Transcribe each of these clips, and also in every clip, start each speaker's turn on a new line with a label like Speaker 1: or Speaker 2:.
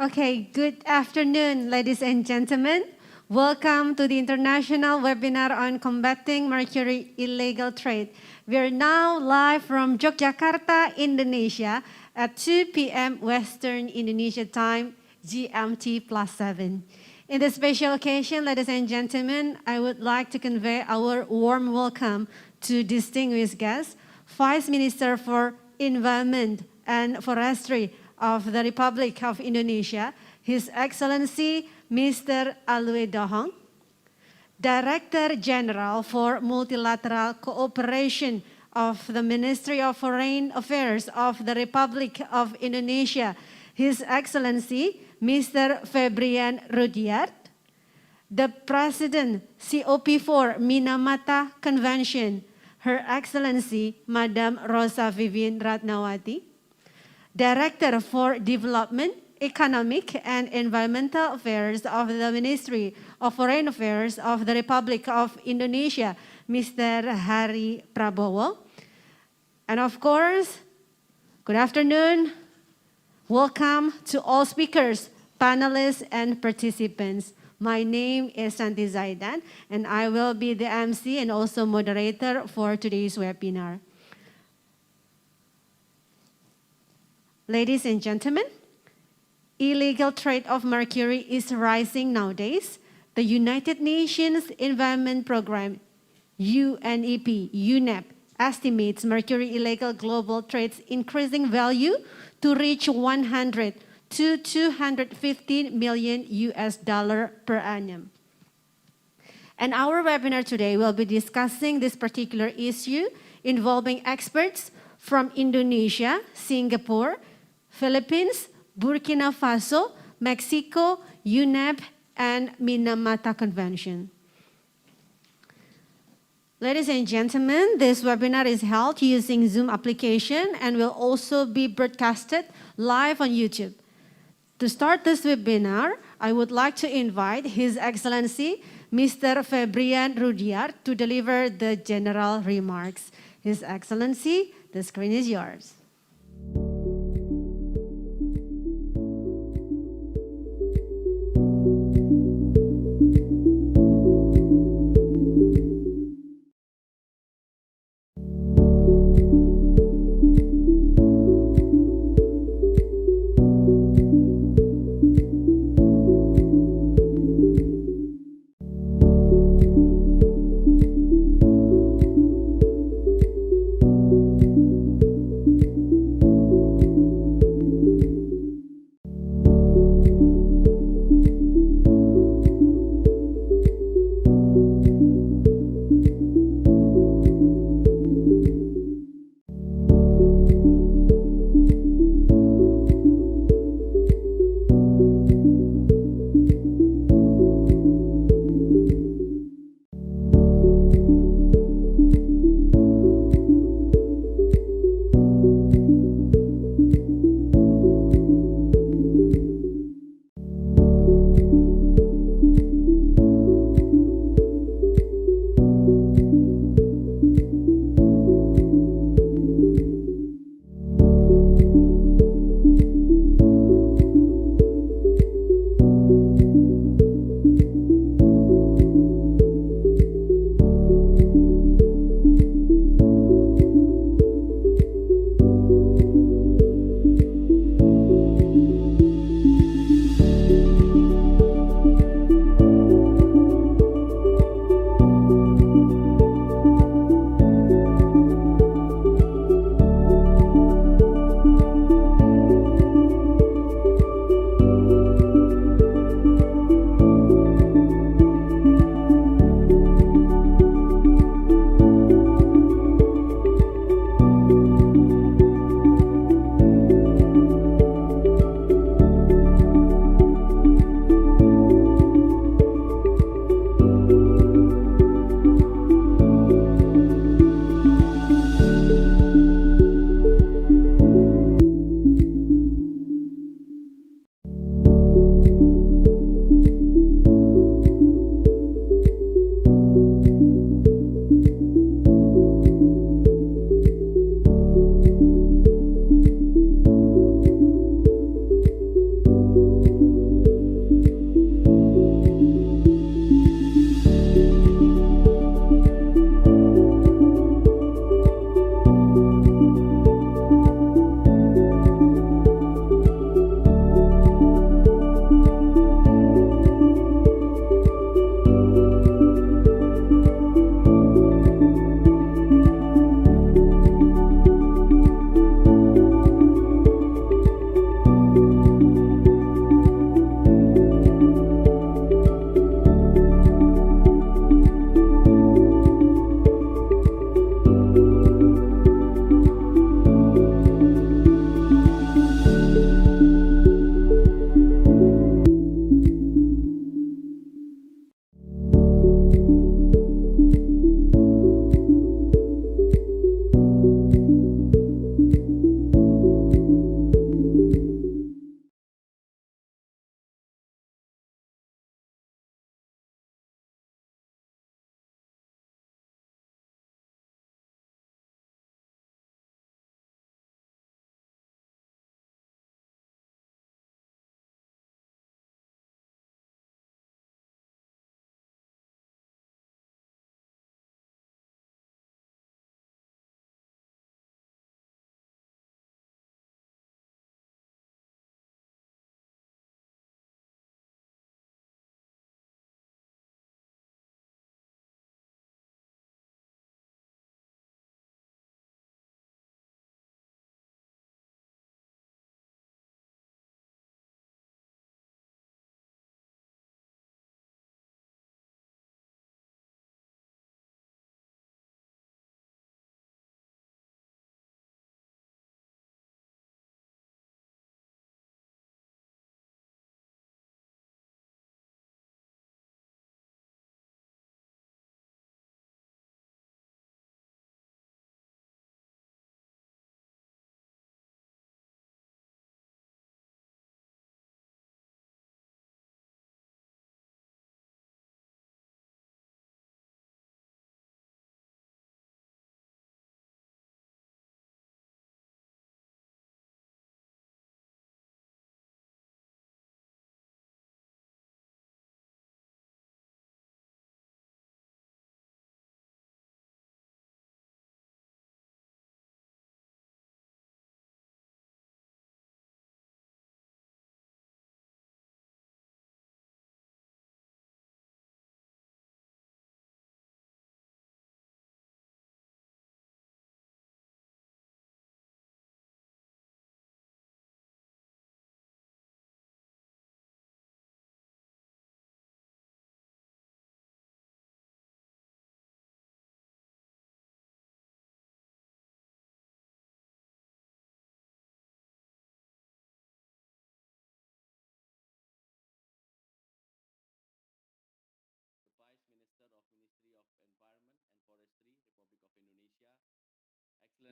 Speaker 1: Okay, good afternoon, ladies and gentlemen. Welcome to the international webinar on combating Mercury illegal trade. We are now live from Yogyakarta, Indonesia at 2 p.m. Western Indonesia time, GMT +7. In this special occasion, ladies and gentlemen, I would like to convey our warm welcome to distinguished guests, Vice Minister for Environment and Forestry of the Republic of Indonesia, His Excellency Mr. Alwe Dohong, Director General for Multilateral Cooperation of the Ministry of Foreign Affairs of the Republic of Indonesia, His Excellency Mr. Febrian Rudyard, the President COP4 Minamata Convention, Her Excellency Madam Rosa Vivian Ratnawati, Director for Development, Economic and Environmental Affairs of the Ministry of Foreign Affairs of the Republic of Indonesia, Mr. Hari Prabowo. And of course, good afternoon. Welcome to all speakers, panelists, and participants. My name is Santi Zaidan, and I will be the MC and also moderator for today's webinar. Ladies and gentlemen, illegal trade of mercury is rising nowadays. The United Nations Environment Program, UNEP, estimates mercury illegal global trade's increasing value to reach 100 to 215 million US dollar per annum. And our webinar today will be discussing this particular issue involving experts from Indonesia, Singapore, Philippines, Burkina Faso, Mexico, UNEP, and Minamata Convention. Ladies and gentlemen, this webinar is held using Zoom application and will also be broadcasted live on YouTube. To start this webinar, I would like to invite His Excellency Mr. Febrian Rudyard to deliver the general remarks. His Excellency, the screen is yours.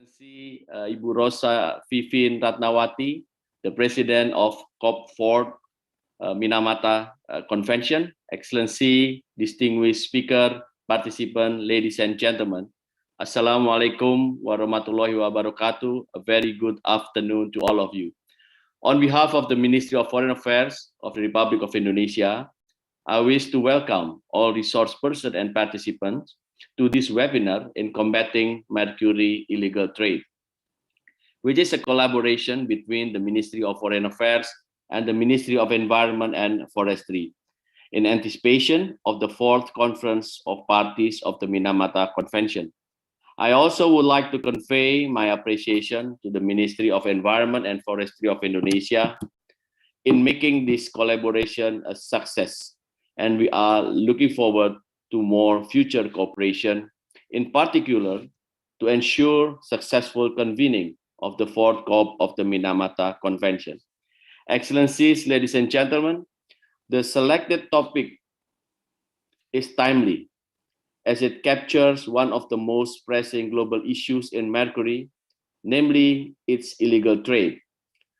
Speaker 2: Excellency Ibu Rosa Vivin Ratnawati, the President of COP4 Minamata Convention, Excellency, distinguished speaker, participant, ladies and gentlemen, Assalamualaikum warahmatullahi wabarakatuh. A very good afternoon to all of you. On behalf of the Ministry of Foreign Affairs of the Republic of Indonesia, I wish to welcome all resource persons and participants to this webinar in combating Mercury illegal trade, which is a collaboration between the Ministry of Foreign Affairs and the Ministry of Environment and Forestry in anticipation of the fourth conference of parties of the Minamata Convention. I also would like to convey my appreciation to the Ministry of Environment and Forestry of Indonesia in making this collaboration a success, and we are looking forward to more future cooperation, in particular to ensure successful convening of the fourth COP of the Minamata Convention. Excellencies, ladies and gentlemen, the selected topic is timely as it captures one of the most pressing global issues in Mercury, namely its illegal trade.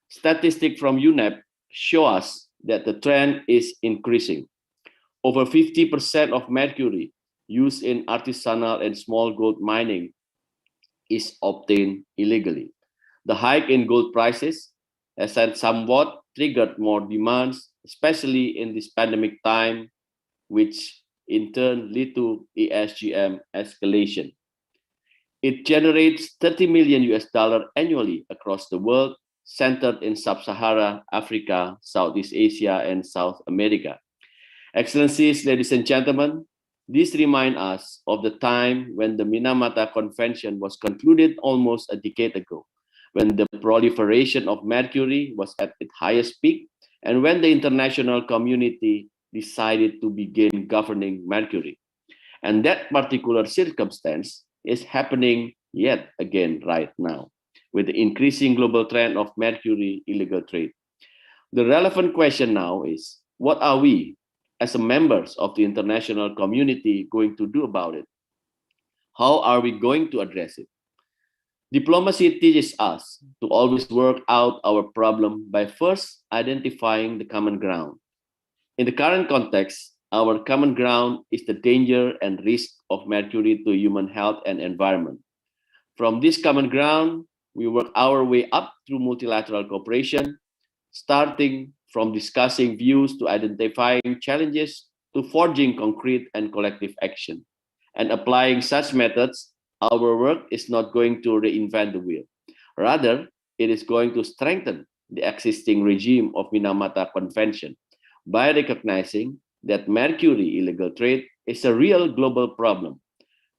Speaker 2: Statistics from UNEP show us that the trend is increasing. Over 50% of mercury used in artisanal and small gold mining is obtained illegally. The hike in gold prices has somewhat triggered more demands, especially in this pandemic time, which in turn lead to ESGM escalation. It generates 30 million US dollar annually across the world, centered in Sub-Saharan Africa, Southeast Asia, and South America. Excellencies, ladies and gentlemen, this reminds us of the time when the Minamata Convention was concluded almost a decade ago, when the proliferation of mercury was at its highest peak, and when the international community decided to begin governing mercury. And that particular circumstance is happening yet again right now, with the increasing global trend of mercury illegal trade. The relevant question now is, what are we, as members of the international community, going to do about it? How are we going to address it? Diplomacy teaches us to always work out our problem by first identifying the common ground. In the current context, our common ground is the danger and risk of mercury to human health and environment. From this common ground, we work our way up through multilateral cooperation, starting from discussing views to identifying challenges to forging concrete and collective action. And applying such methods, our work is not going to reinvent the wheel. Rather, it is going to strengthen the existing regime of Minamata Convention by recognizing that mercury illegal trade is a real global problem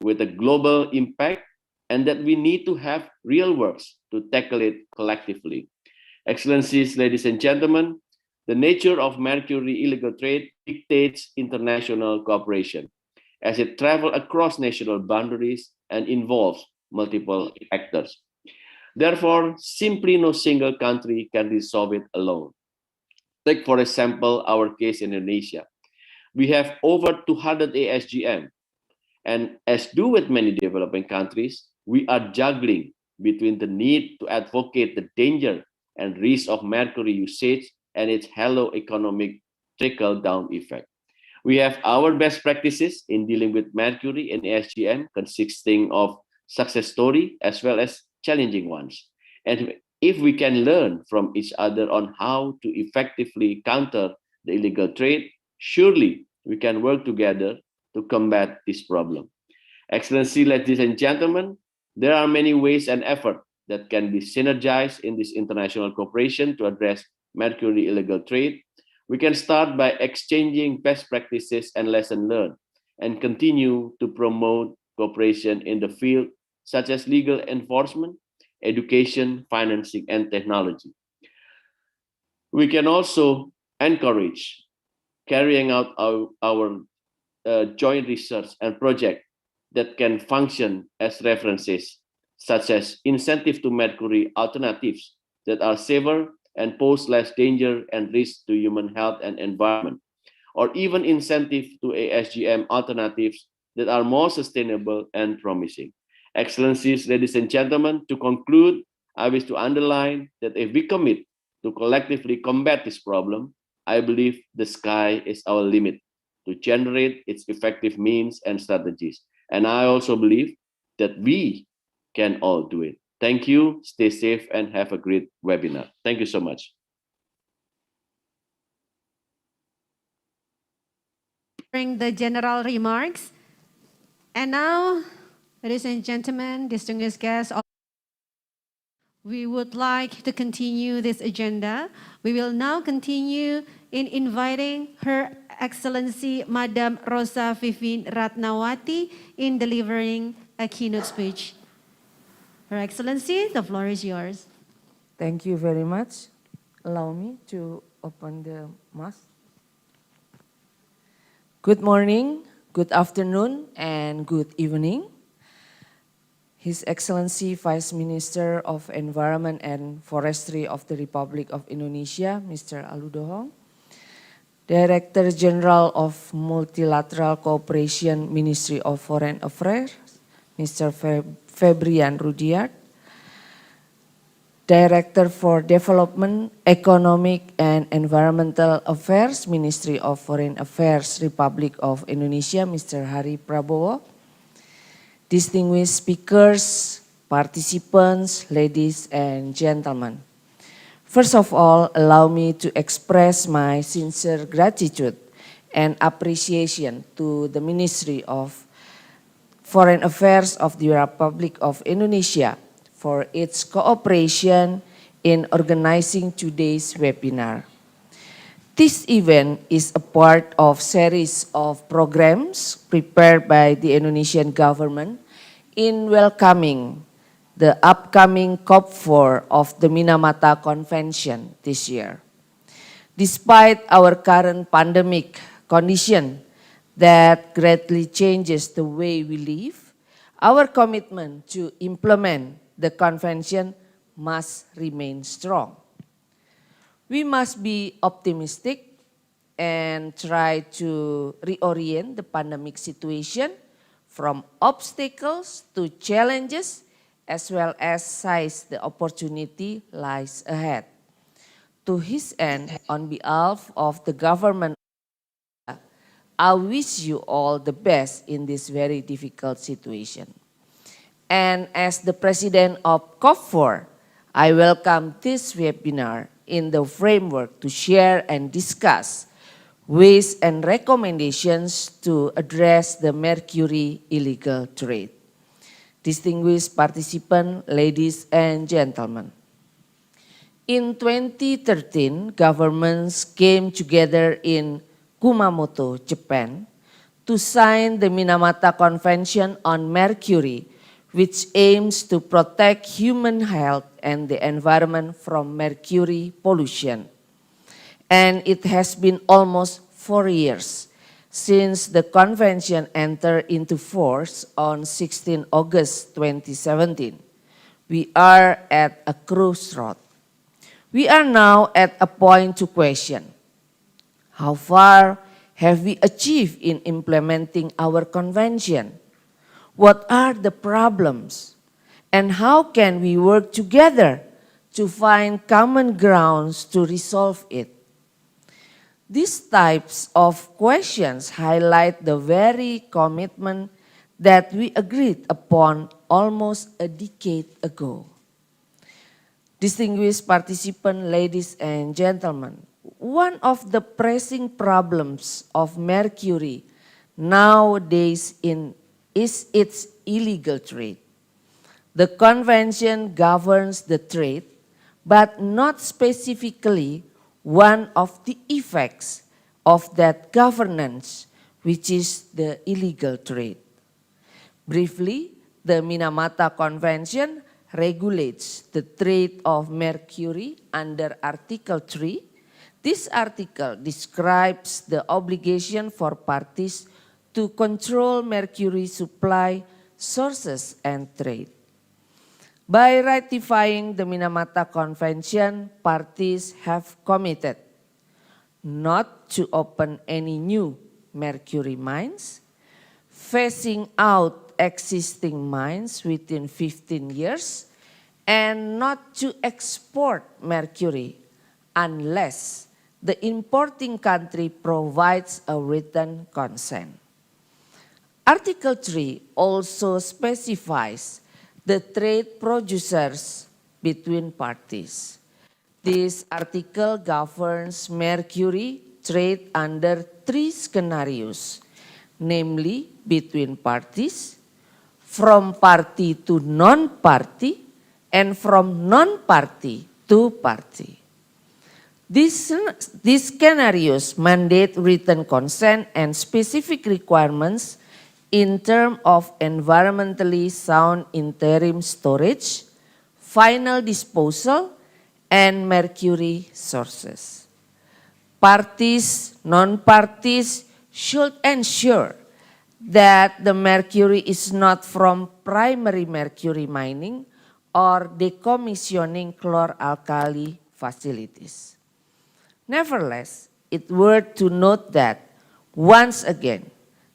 Speaker 2: with a global impact, and that we need to have real works to tackle it collectively. Excellencies, ladies and gentlemen, the nature of mercury illegal trade dictates international cooperation as it travels across national boundaries and involves multiple actors. Therefore, simply no single country can resolve it alone. Take, for example, our case in Indonesia. We have over 200 ASGM, and as do with many developing countries, we are juggling between the need to advocate the danger and risk of mercury usage and its halo economic trickle-down effect. We have our best practices in dealing with mercury and ASGM, consisting of success stories as well as challenging ones. And if we can learn from each other on how to effectively counter the illegal trade, surely we can work together to combat this problem. Excellency, ladies and gentlemen, there are many ways and efforts that can be synergized in this international cooperation to address mercury illegal trade. We can start by exchanging best practices and lessons learned, and continue to promote cooperation in the field such as legal enforcement, education, financing, and technology. We can also encourage carrying out our joint research and project that can function as references, such as incentive to mercury alternatives that are safer and pose less danger and risk to human health and environment, or even incentive to ASGM alternatives that are more sustainable and promising. Excellencies, ladies and gentlemen, to conclude, I wish to underline that if we commit to collectively combat this problem, I believe the sky is our limit to generate its effective means and strategies. And I also believe that we can all do it. Thank you, stay safe, and have a great webinar. Thank you so much.
Speaker 1: During the general remarks. And now, ladies and gentlemen, distinguished guests, we would like to continue this agenda. We will now continue in inviting Her Excellency Madam Rosa Vivin Ratnawati in delivering a keynote speech. Her Excellency, the floor is yours.
Speaker 3: Thank you very much. Allow me to open the mask. Good morning, good afternoon, and good evening. His Excellency Vice Minister of Environment and Forestry of the Republic of Indonesia, Mr. Aludohong, Director General of Multilateral Cooperation, Ministry of Foreign Affairs, Mr. Febrian Rudyard, Director for Development, Economic and Environmental Affairs, Ministry of Foreign Affairs, Republic of Indonesia, Mr. Hari Prabowo, distinguished speakers, participants, ladies and gentlemen. First of all, allow me to express my sincere gratitude and appreciation to the Ministry of Foreign Affairs of the Republic of Indonesia for its cooperation in organizing today's webinar. This event is a part of a series of programs prepared by the Indonesian government in welcoming the upcoming COP4 of the Minamata Convention this year. Despite our current pandemic condition that greatly changes the way we live, our commitment to implement the convention must remain strong. We must be optimistic and try to reorient the pandemic situation from obstacles to challenges, as well as seize the opportunity lies ahead. To his end, on behalf of the government, I wish you all the best in this very difficult situation. And as the president of COP4, I welcome this webinar in the framework to share and discuss ways and recommendations to address the Mercury illegal trade. Distinguished participants, ladies and gentlemen. In 2013, governments came together in Kumamoto, Japan, to sign the Minamata Convention on Mercury, which aims to protect human health and the environment from mercury pollution. And it has been almost 4 years since the convention entered into force on 16 August 2017. We are at a crossroad. We are now at a point to question, how far have we achieved in implementing our convention? What are the problems? And how can we work together to find common grounds to resolve it? These types of questions highlight the very commitment that we agreed upon almost a decade ago. Distinguished participants, ladies and gentlemen, one of the pressing problems of Mercury nowadays is its illegal trade. The convention governs the trade, but not specifically one of the effects of that governance, which is the illegal trade. Briefly, the Minamata Convention regulates the trade of mercury under Article 3. This article describes the obligation for parties to control mercury supply, sources, and trade. By ratifying the Minamata Convention, parties have committed not to open any new mercury mines, phasing out existing mines within 15 years and not to export mercury unless the importing country provides a written consent. Article 3 also specifies the trade producers between parties. This article governs mercury trade under 3 scenarios, namely between parties, from party to non-party, and from non-party to party. These scenarios mandate written consent and specific requirements in terms of environmentally sound interim storage, final disposal, and mercury sources. Parties, non-parties should ensure that the mercury is not from primary mercury mining or decommissioning chlor-alkali facilities. Nevertheless, it's worth to note that once again,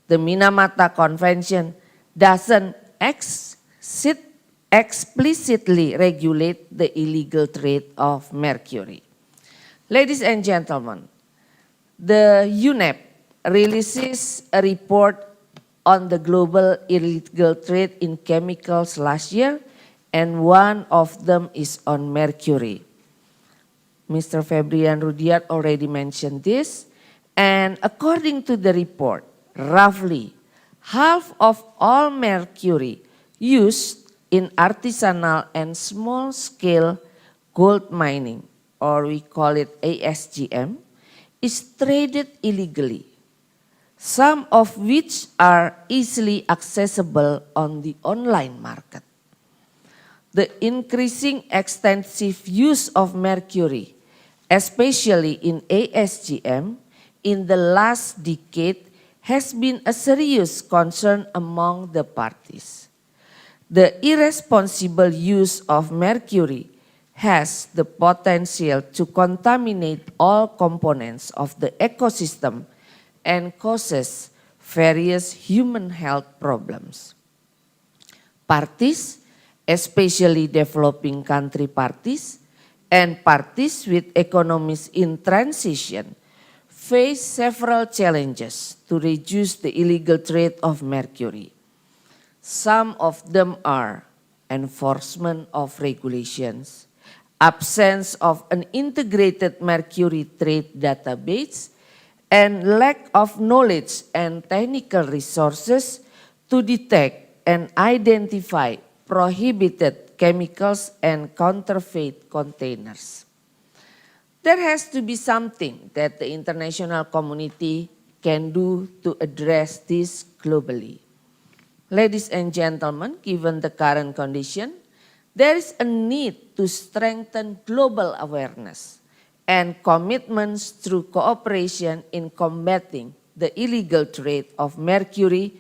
Speaker 3: the Minamata Convention doesn't explicitly regulate the illegal trade of mercury. Ladies and gentlemen, the UNEP releases a report on the global illegal trade in chemicals last year, and one of them is on mercury. Mr. Febrian Rudiat already mentioned this, and according to the report, roughly half of all mercury used in artisanal and small-scale gold mining, or we call it ASGM, is traded illegally, some of which are easily accessible on the online market. The increasing extensive use of mercury, especially in ASGM, in the last decade has been a serious concern among the parties. The irresponsible use of mercury has the potential to contaminate all components of the ecosystem and causes various human health problems. Parties, especially developing country parties and parties with economies in transition, face several challenges to reduce the illegal trade of mercury. Some of them are enforcement of regulations, absence of an integrated mercury trade database, and lack of knowledge and technical resources to detect and identify prohibited chemicals and counterfeit containers. There has to be something that the international community can do to address this globally. Ladies and gentlemen, given the current condition, there is a need to strengthen global awareness and commitments through cooperation in combating the illegal trade of mercury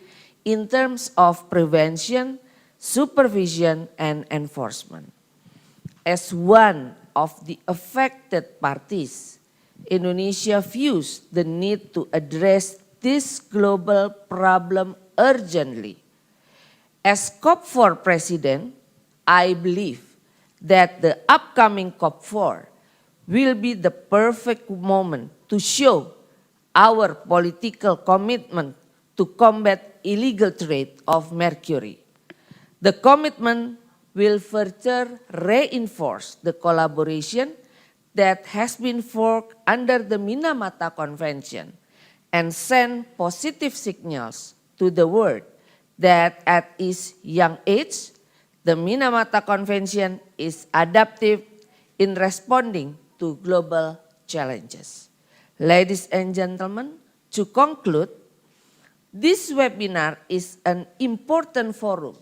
Speaker 3: in terms of prevention, supervision, and enforcement. As one of the affected parties, Indonesia views the need to address this global problem urgently. As COP4 president, I believe that the upcoming COP4 will be the perfect moment to show our political commitment to combat illegal trade of mercury. The commitment will further reinforce the collaboration that has been forged under the Minamata Convention and send positive signals to the world that at its young age, the Minamata Convention is adaptive in responding to global challenges. Ladies and gentlemen, to conclude, this webinar is an important forum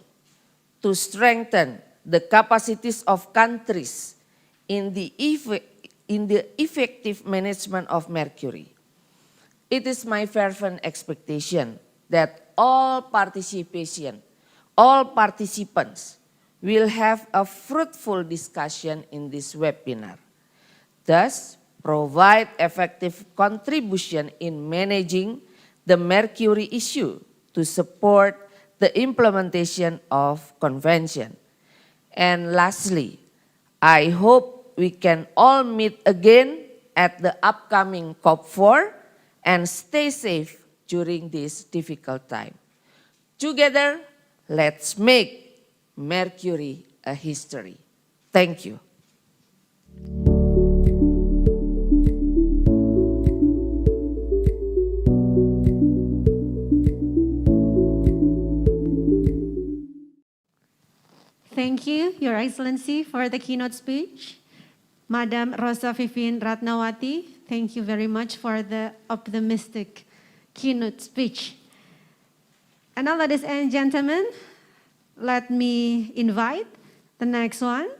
Speaker 3: to strengthen the capacities of countries in the effective management of mercury. It is my fervent expectation that all participants will have a fruitful discussion in this webinar. Thus, provide effective contribution in managing the mercury issue to support the implementation of convention. And lastly, I hope we can all meet again at the upcoming COP4 and stay safe during this difficult time. Together, let's make Mercury a history. Thank you.
Speaker 1: Thank you, Your Excellency, for the keynote speech. Madam Rosa Vivin Ratnawati, thank you very much for the optimistic keynote speech. And now, ladies and gentlemen, let me invite the next one,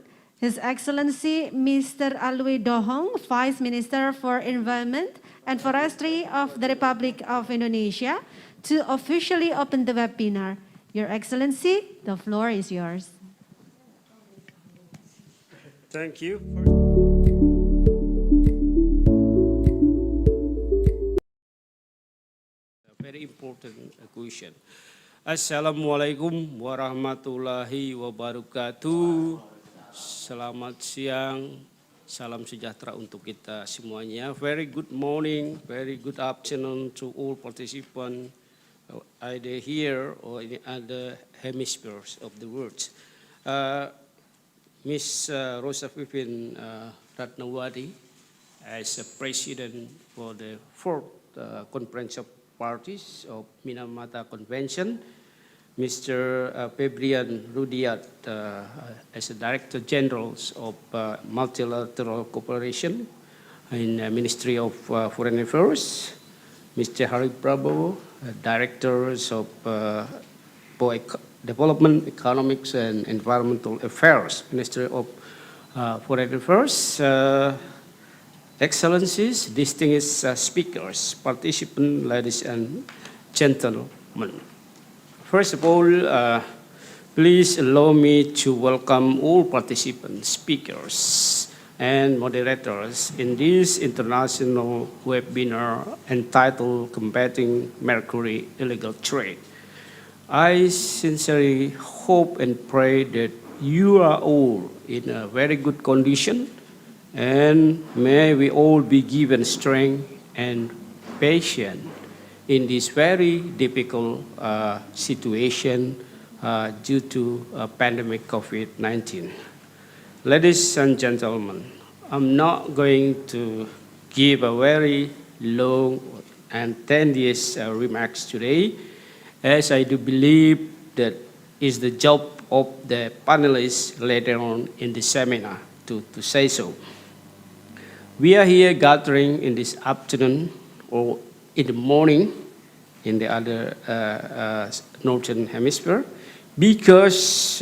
Speaker 1: His Excellency Mr. Alwi Dohong, Vice Minister for Environment and Forestry of the Republic of Indonesia, to officially open the webinar. Your Excellency, the floor is yours.
Speaker 4: Thank you. A very important question. Assalamualaikum warahmatullahi wabarakatuh. Selamat siang, salam sejahtera untuk kita semuanya. Very good morning, very good afternoon to all participants, either here or in other hemispheres of the world. Ms. Rosa Vivin Ratnawati, as a president for the fourth conference of parties of Minamata Convention, Mr. Febrian Rudiat, as a Director General of Multilateral Cooperation in the Ministry of Foreign Affairs, Mr. Hari Prabowo, Director of Development, Economics and Environmental Affairs, Ministry of Foreign Affairs, Excellencies, distinguished speakers, participants, ladies and gentlemen. First of all, please allow me to welcome all participants, speakers, and moderators in this international webinar entitled Combating Mercury Illegal Trade. I sincerely hope and pray that you are all in a very good condition, and may we all be given strength and patience in this very difficult situation due to pandemic COVID-19. Ladies and gentlemen, I'm not going to give a very long and tedious remarks today, as I do believe that is the job of the panelists later on in the seminar to say so. We are here gathering in this afternoon or in the morning in the other northern hemisphere because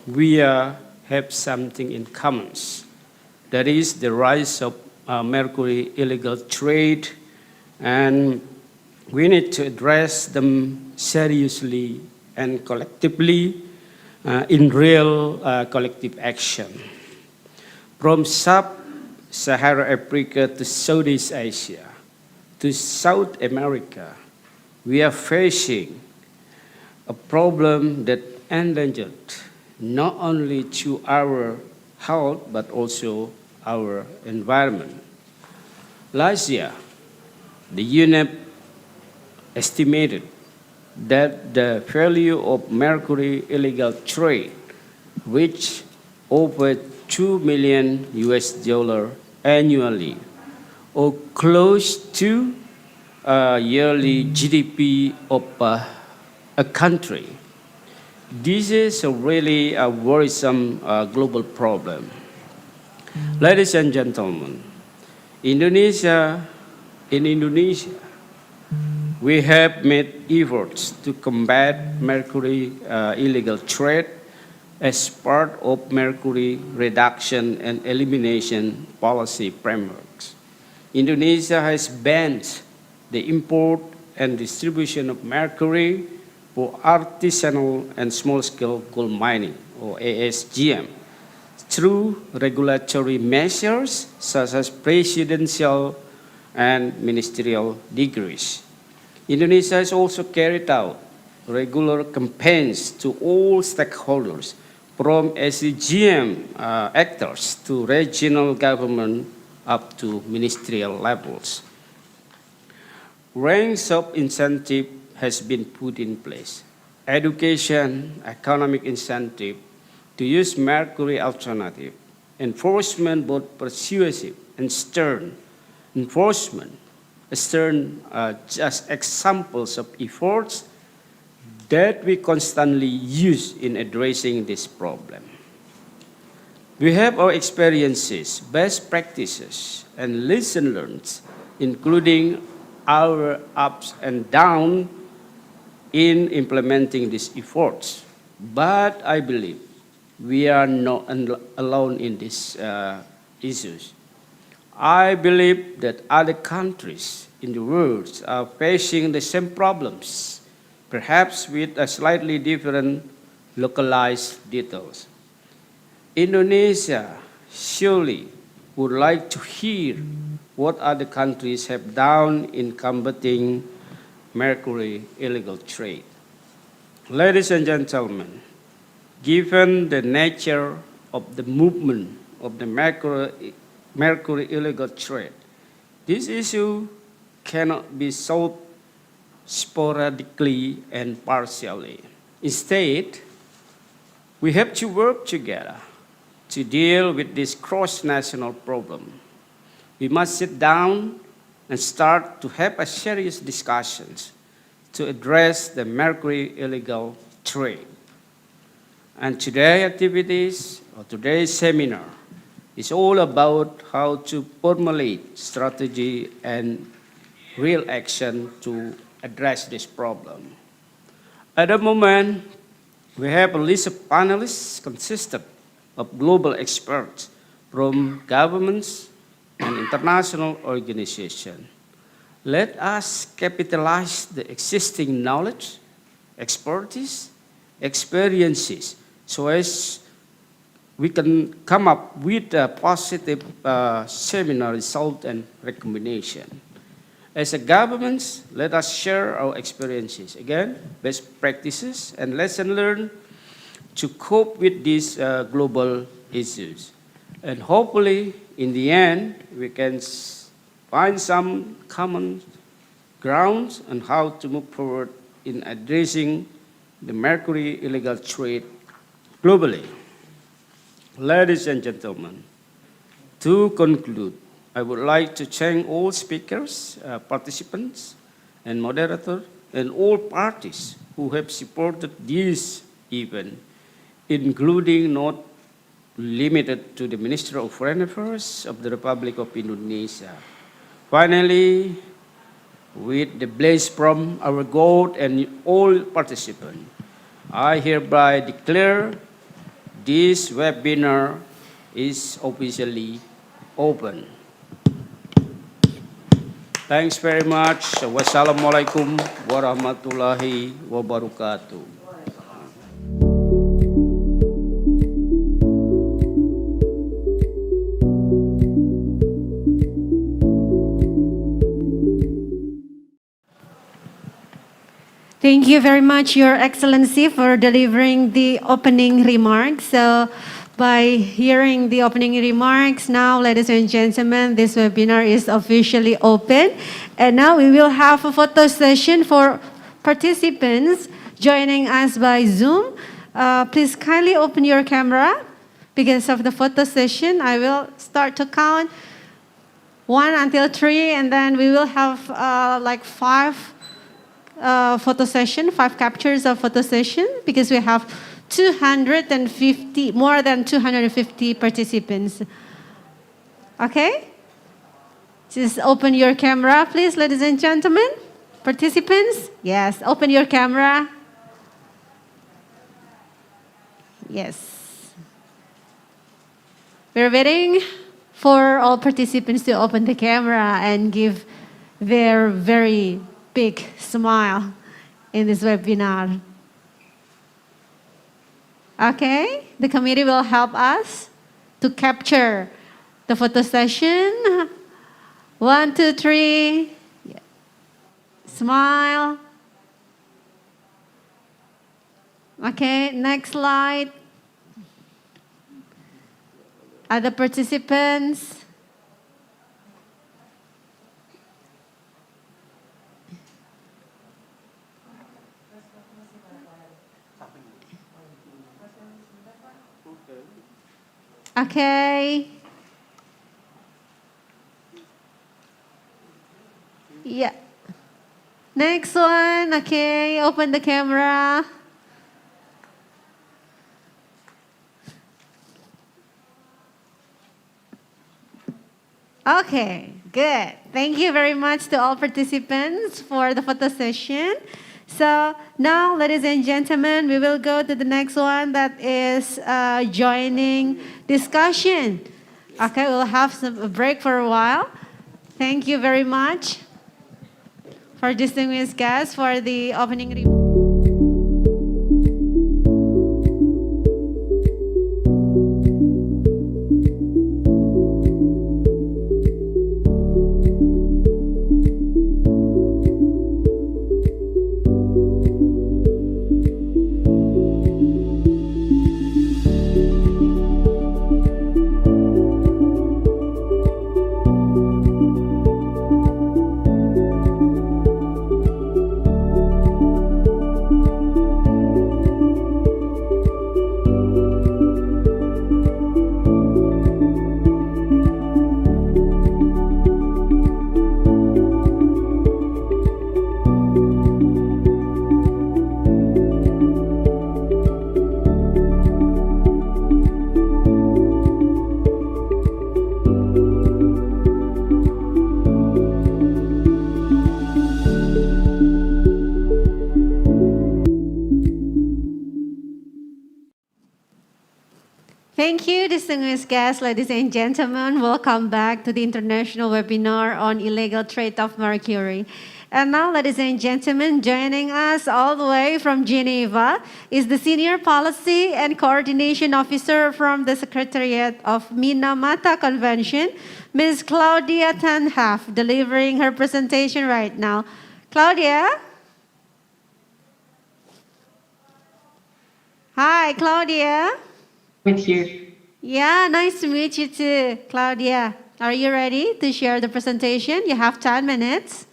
Speaker 4: we have something in common. That is the rise of mercury illegal trade, and we need to address them seriously and collectively in real collective action. From Sub-Saharan Africa to Southeast Asia to South America, we are facing a problem that endangered not only to our health but also our environment. Last year, the UNEP estimated that the value of mercury illegal trade reached over $2 million annually, or close to yearly GDP of a country. This is really a worrisome global problem. Ladies and gentlemen, in Indonesia, we have made efforts to combat mercury illegal trade as part of mercury reduction and elimination policy frameworks. Indonesia has banned the import and distribution of mercury for artisanal and small-scale coal mining, or ASGM, through regulatory measures such as presidential and ministerial decrees. Indonesia has also carried out regular campaigns to all stakeholders, from SCGM actors to regional government up to ministerial levels. Range of incentive has been put in place. Education, economic incentive to use Mercury alternative, enforcement both persuasive and stern enforcement. Stern just examples of efforts that we constantly use in addressing this problem. We have our experiences, best practices, and lessons learned, including our ups and downs in implementing these efforts. But I believe we are not alone in these issues. I believe that other countries in the world are facing the same problems, perhaps with a slightly different localized details. Indonesia surely would like to hear what other countries have done in combating Mercury illegal trade. Ladies and gentlemen, given the nature of the movement of the Mercury illegal trade, this issue cannot be solved sporadically and partially. Instead, we have to work together to deal with this cross-national problem. We must sit down and start to have a serious discussions to address the Mercury illegal trade. And today's activities, or today's seminar, is all about how to formulate strategy and real action to address this problem. At the moment, we have a list of panelists consistent of global experts from governments and international organizations. Let us capitalize the existing knowledge, expertise, experiences, so as we can come up with a positive seminar result and recommendation. As a government, let us share our experiences. Again, best practices and lessons learned to cope with these global issues. And hopefully, in the end, we can find some common grounds on how to move forward in addressing the Mercury illegal trade globally. Ladies and gentlemen, to conclude, I would like to thank all speakers, participants, and moderators, and all parties who have supported this event, including not limited to the Minister of Foreign Affairs of the Republic of Indonesia. Finally, with the blessing from our God and all participants, I hereby declare this webinar is officially open. Thanks very much. Wassalamualaikum warahmatullahi wabarakatuh.
Speaker 1: Thank you very much, Your Excellency, for delivering the opening remarks. So, by hearing the opening remarks, now, ladies and gentlemen, this webinar is officially open. And now we will have a photo session for participants joining us by Zoom. Please kindly open your camera because of the photo session. I will start to count 1 until 3, and then we will have like 5 photo session, 5 captures of photo session, because we have 250, more than 250 participants. Okay? Just open your camera, please, ladies and gentlemen. Participants, yes, open your camera. Yes. We're waiting for all participants to open the camera and give their very big smile in this webinar. Okay, the committee will help us to capture the photo session. 1, 2, 3. Yeah. Smile. Okay, next slide. Other participants. Okay. Yeah. Next one. Okay, open the camera. Okay, good. Thank you very much to all participants for the photo session. So now, ladies and gentlemen, we will go to the next one that is joining discussion. Okay, we'll have a break for a while. Thank you very much for distinguished guests for the opening remarks. Thank you, distinguished guests, ladies and gentlemen. Welcome back to the international webinar on illegal trade of mercury. And now, ladies and gentlemen, joining us all the way from Geneva is the Senior Policy and Coordination Officer from the Secretariat of Minamata Convention, Ms. Claudia Tanhaf, delivering her presentation right now. Claudia? Hi, Claudia.
Speaker 5: With you.
Speaker 1: Yeah, nice to meet you too, Claudia. Are you ready to share the presentation? You have 10 minutes.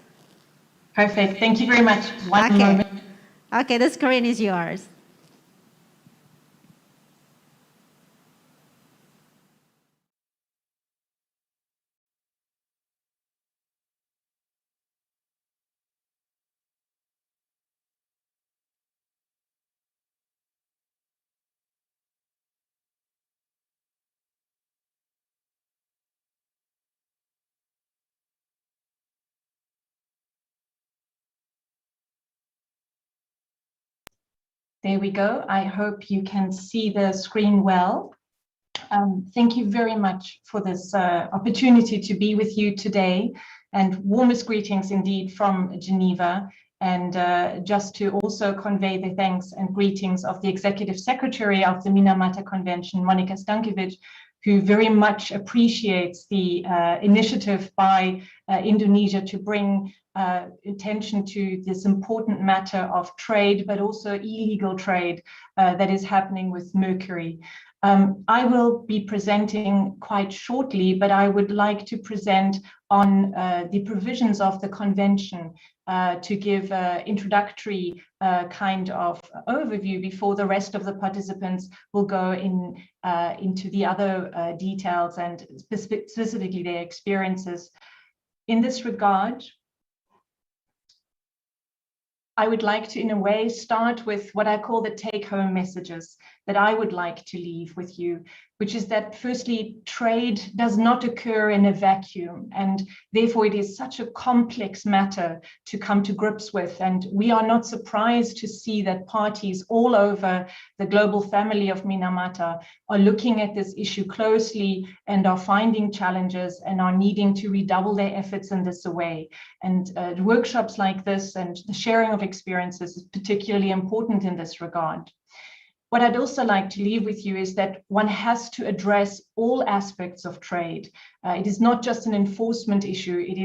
Speaker 5: Perfect. Thank you very much. One
Speaker 1: Okay.
Speaker 5: moment.
Speaker 1: Okay, the screen is yours.
Speaker 5: There we go. I hope you can see the screen well. Thank you very much for this opportunity to be with you today, and warmest greetings indeed from Geneva. And just to also convey the thanks and greetings of the Executive Secretary of the Minamata Convention, Monica Stankovic, who very much appreciates the initiative by Indonesia to bring attention to this important matter of trade, but also illegal trade that is happening with mercury. I will be presenting quite shortly, but I would like to present on the provisions of the convention to give an introductory kind of overview before the rest of the participants will go into the other details and specifically their experiences. In this regard, I would like to, in a way, start with what I call the take-home messages that I would like to leave with you, which is that, firstly, trade does not occur in a vacuum, and therefore it is such a complex matter to come to grips with. And we are not surprised to see that parties all over the global family of Minamata are looking at this issue closely and are finding challenges and are needing to redouble their efforts in this way. And workshops like this and the sharing of experiences is particularly important in this regard. What I'd also like to leave with you is that one has to address all aspects of trade. It is not just an enforcement issue. It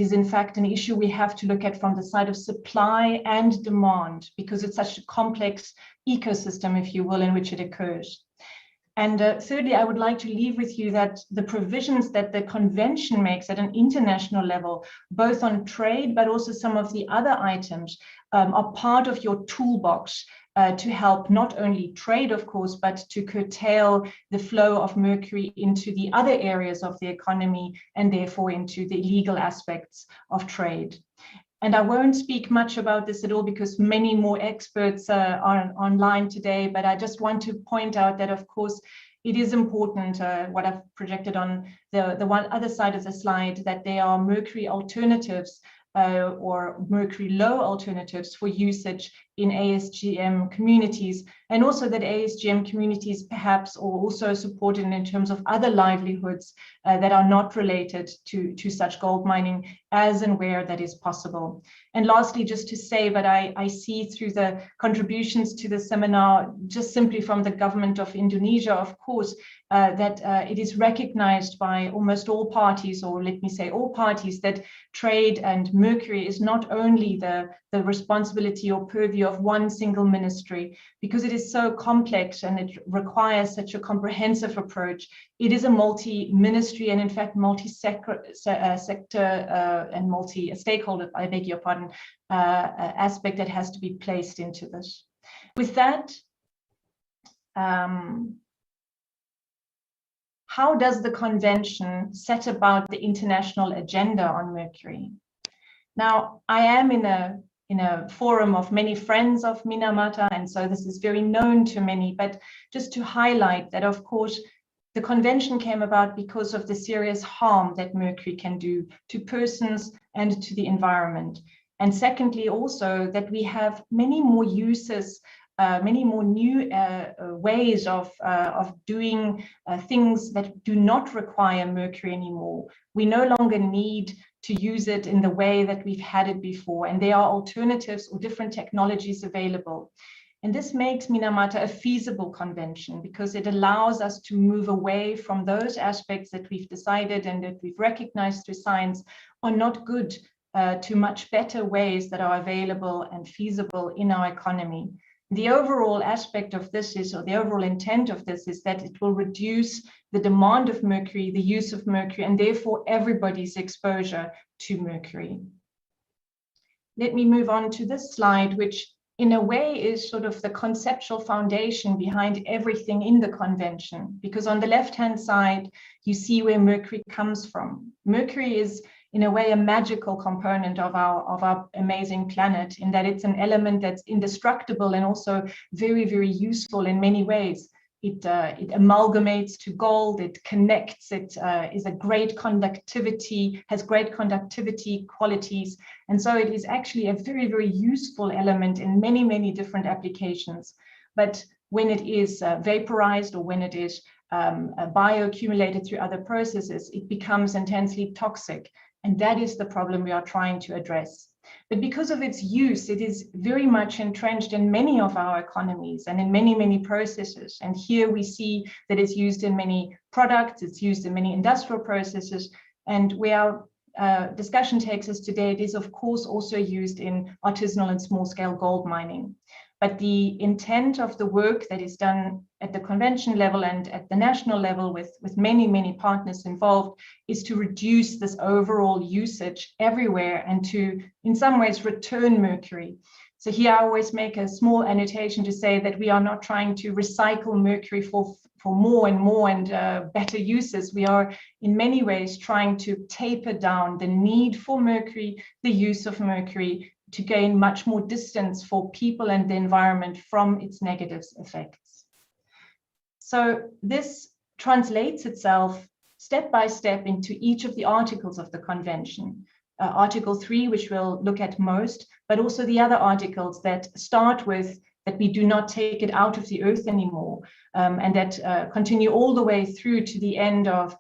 Speaker 5: is in fact an issue we have to look at from the side of supply and demand, because it's such a complex ecosystem, if you will, in which it occurs. And thirdly, I would like to leave with you that the provisions that the convention makes at an international level, both on trade, but also some of the other items, are part of your toolbox to help not only trade, of course, but to curtail the flow of mercury into the other areas of the economy and therefore into the illegal aspects of trade. And I won't speak much about this at all because many more experts are online today, but I just want to point out that, of course, it is important, what I've projected on the one other side of the slide, that there are mercury alternatives or mercury low alternatives for usage in ASGM communities, and also that ASGM communities perhaps are also supported in terms of other livelihoods that are not related to such gold mining, as and where that is possible. And lastly, just to say that I see through the contributions to the seminar, just simply from the government of Indonesia, of course, that it is recognized by almost all parties, or let me say all parties, that trade and mercury is not only the responsibility or purview of one single ministry, because it is so complex and it requires such a comprehensive approach. It is a multi-ministry and in fact multi-sector and multi-stakeholder, I beg your pardon, aspect that has to be placed into this. With that, how does the convention set about the international agenda on mercury? Now, I am in a forum of many friends of Minamata, and so this is very known to many, but just to highlight that, of course, the convention came about because of the serious harm that mercury can do to persons and to the environment. And secondly, also that we have many more uses, many more new ways of doing things that do not require mercury anymore. We no longer need to use it in the way that we've had it before, and there are alternatives or different technologies available. And this makes Minamata a feasible convention because it allows us to move away from those aspects that we've decided and that we've recognized through science are not good, to much better ways that are available and feasible in our economy. The overall aspect of this is, or the overall intent of this is, that it will reduce the demand of mercury, the use of mercury, and therefore everybody's exposure to mercury. Let me move on to this slide, which in a way is sort of the conceptual foundation behind everything in the convention, because on the left-hand side, you see where mercury comes from. Mercury is in a way a magical component of our amazing planet, in that it's an element that's indestructible and also very, very useful in many ways. It amalgamates to gold, it connects, it is a great conductivity, has great conductivity qualities. And so it is actually a very, very useful element in many, many different applications. But when it is vaporized, or when it is bioaccumulated through other processes, it becomes intensely toxic. And that is the problem we are trying to address. But because of its use, it is very much entrenched in many of our economies and in many, many processes. And here we see that it's used in many products, it's used in many industrial processes. And where our discussion takes us today, it is of course also used in artisanal and small-scale gold mining. But the intent of the work that is done at the convention level and at the national level with many, many partners involved is to reduce this overall usage everywhere and to, in some ways, return mercury. So here I always make a small annotation to say that we are not trying to recycle mercury for more and more and better uses. We are in many ways trying to taper down the need for mercury, the use of mercury, to gain much more distance for people and the environment from its negative effects. So this translates itself step by step into each of the articles of the convention. Article 3, which we'll look at most, but also the other articles that start with that we do not take it out of the earth anymore, and that continue all the way through to the end of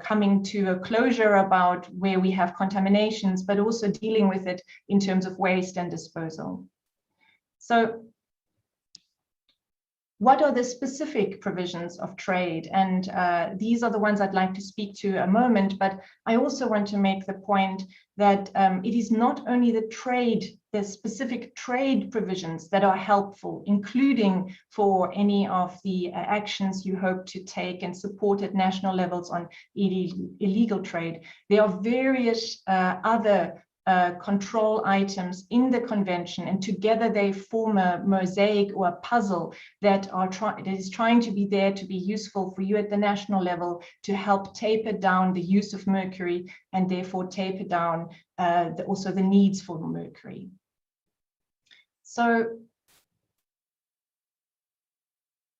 Speaker 5: coming to a closure about where we have contaminations, but also dealing with it in terms of waste and disposal. So what are the specific provisions of trade? And these are the ones I'd like to speak to a moment, but I also want to make the point that it is not only the specific trade provisions that are helpful, including for any of the actions you hope to take and support at national levels on illegal trade. There are various other control items in the convention, and together they form a mosaic or a puzzle that is trying to be there to be useful for you at the national level to help taper down the use of mercury and therefore taper down also the needs for mercury. So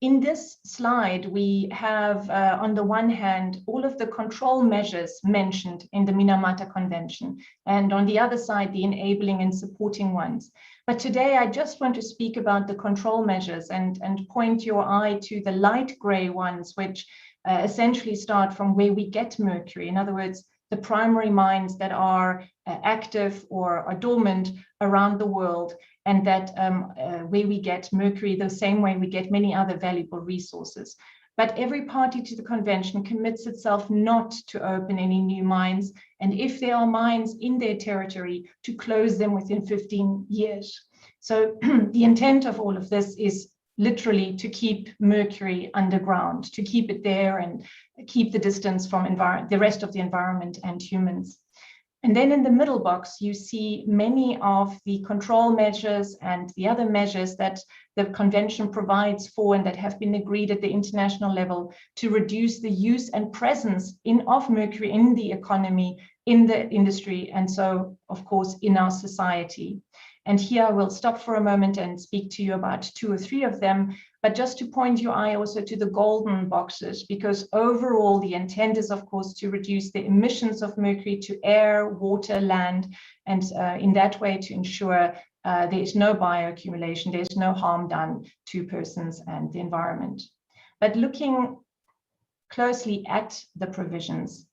Speaker 5: in this slide, we have, on the one hand, all of the control measures mentioned in the Minamata Convention, and on the other side, the enabling and supporting ones. But today, I just want to speak about the control measures and point your eye to the light gray ones, which essentially start from where we get mercury. In other words, the primary mines that are active or are dormant around the world, and that where we get mercury the same way we get many other valuable resources. But every party to the convention commits itself not to open any new mines, and if there are mines in their territory, to close them within 15 years. So the intent of all of this is literally to keep mercury underground, to keep it there and keep the distance from the rest of the environment and humans. And then in the middle box, you see many of the control measures and the other measures that the convention provides for and that have been agreed at the international level to reduce the use and presence of mercury in the economy, in the industry, and so, of course, in our society. And here I will stop for a moment and speak to you about 2 or 3 of them, but just to point your eye also to the golden boxes, because overall the intent is, of course, to reduce the emissions of mercury to air, water, land, and in that way to ensure there is no bioaccumulation, there is no harm done to persons and the environment. But looking closely at the provisions,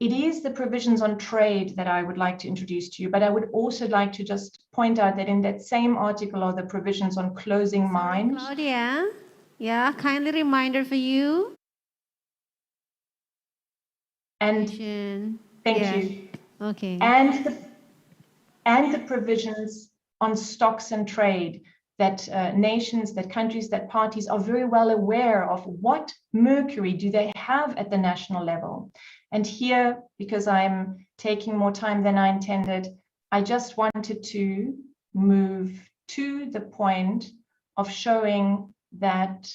Speaker 5: it is the provisions on trade that I would like to introduce to you, but I would also like to just point out that in that same article are the provisions on closing mines.
Speaker 1: Claudia, yeah, kindly reminder for you.
Speaker 5: And thank
Speaker 1: yeah.
Speaker 5: you.
Speaker 1: Okay.
Speaker 5: And the provisions on stocks and trade, that nations, that countries, that parties are very well aware of what mercury do they have at the national level. And here, because I'm taking more time than I intended, I just wanted to move to the point of showing that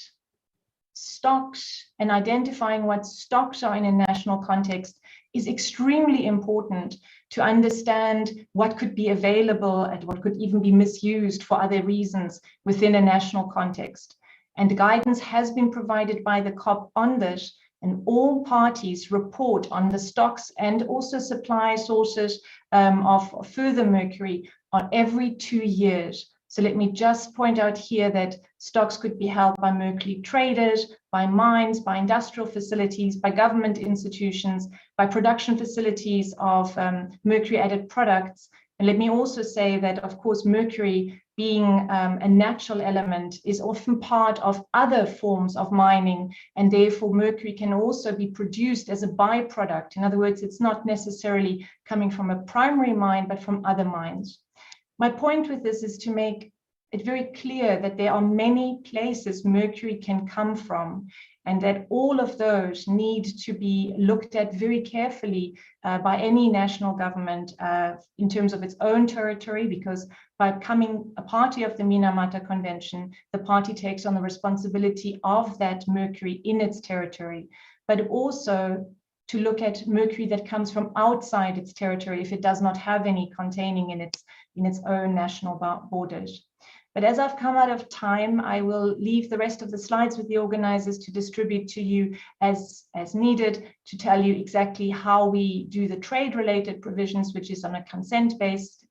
Speaker 5: stocks and identifying what stocks are in a national context is extremely important to understand what could be available and what could even be misused for other reasons within a national context. And the guidance has been provided by the COP on this, and all parties report on the stocks and also supply sources of further mercury on every 2 years. So let me just point out here that stocks could be held by mercury traders, by mines, by industrial facilities, by government institutions, by production facilities of mercury added products. And let me also say that, of course, mercury being a natural element is often part of other forms of mining, and therefore mercury can also be produced as a byproduct. In other words, it's not necessarily coming from a primary mine, but from other mines. My point with this is to make it very clear that there are many places mercury can come from, and that all of those need to be looked at very carefully by any national government in terms of its own territory, because by becoming a party of the Minamata Convention, the party takes on the responsibility of that mercury in its territory, but also to look at mercury that comes from outside its territory if it does not have any containing in its own national borders. But as I've come out of time, I will leave the rest of the slides with the organizers to distribute to you as needed, to tell you exactly how we do the trade-related provisions, which is on a consent-based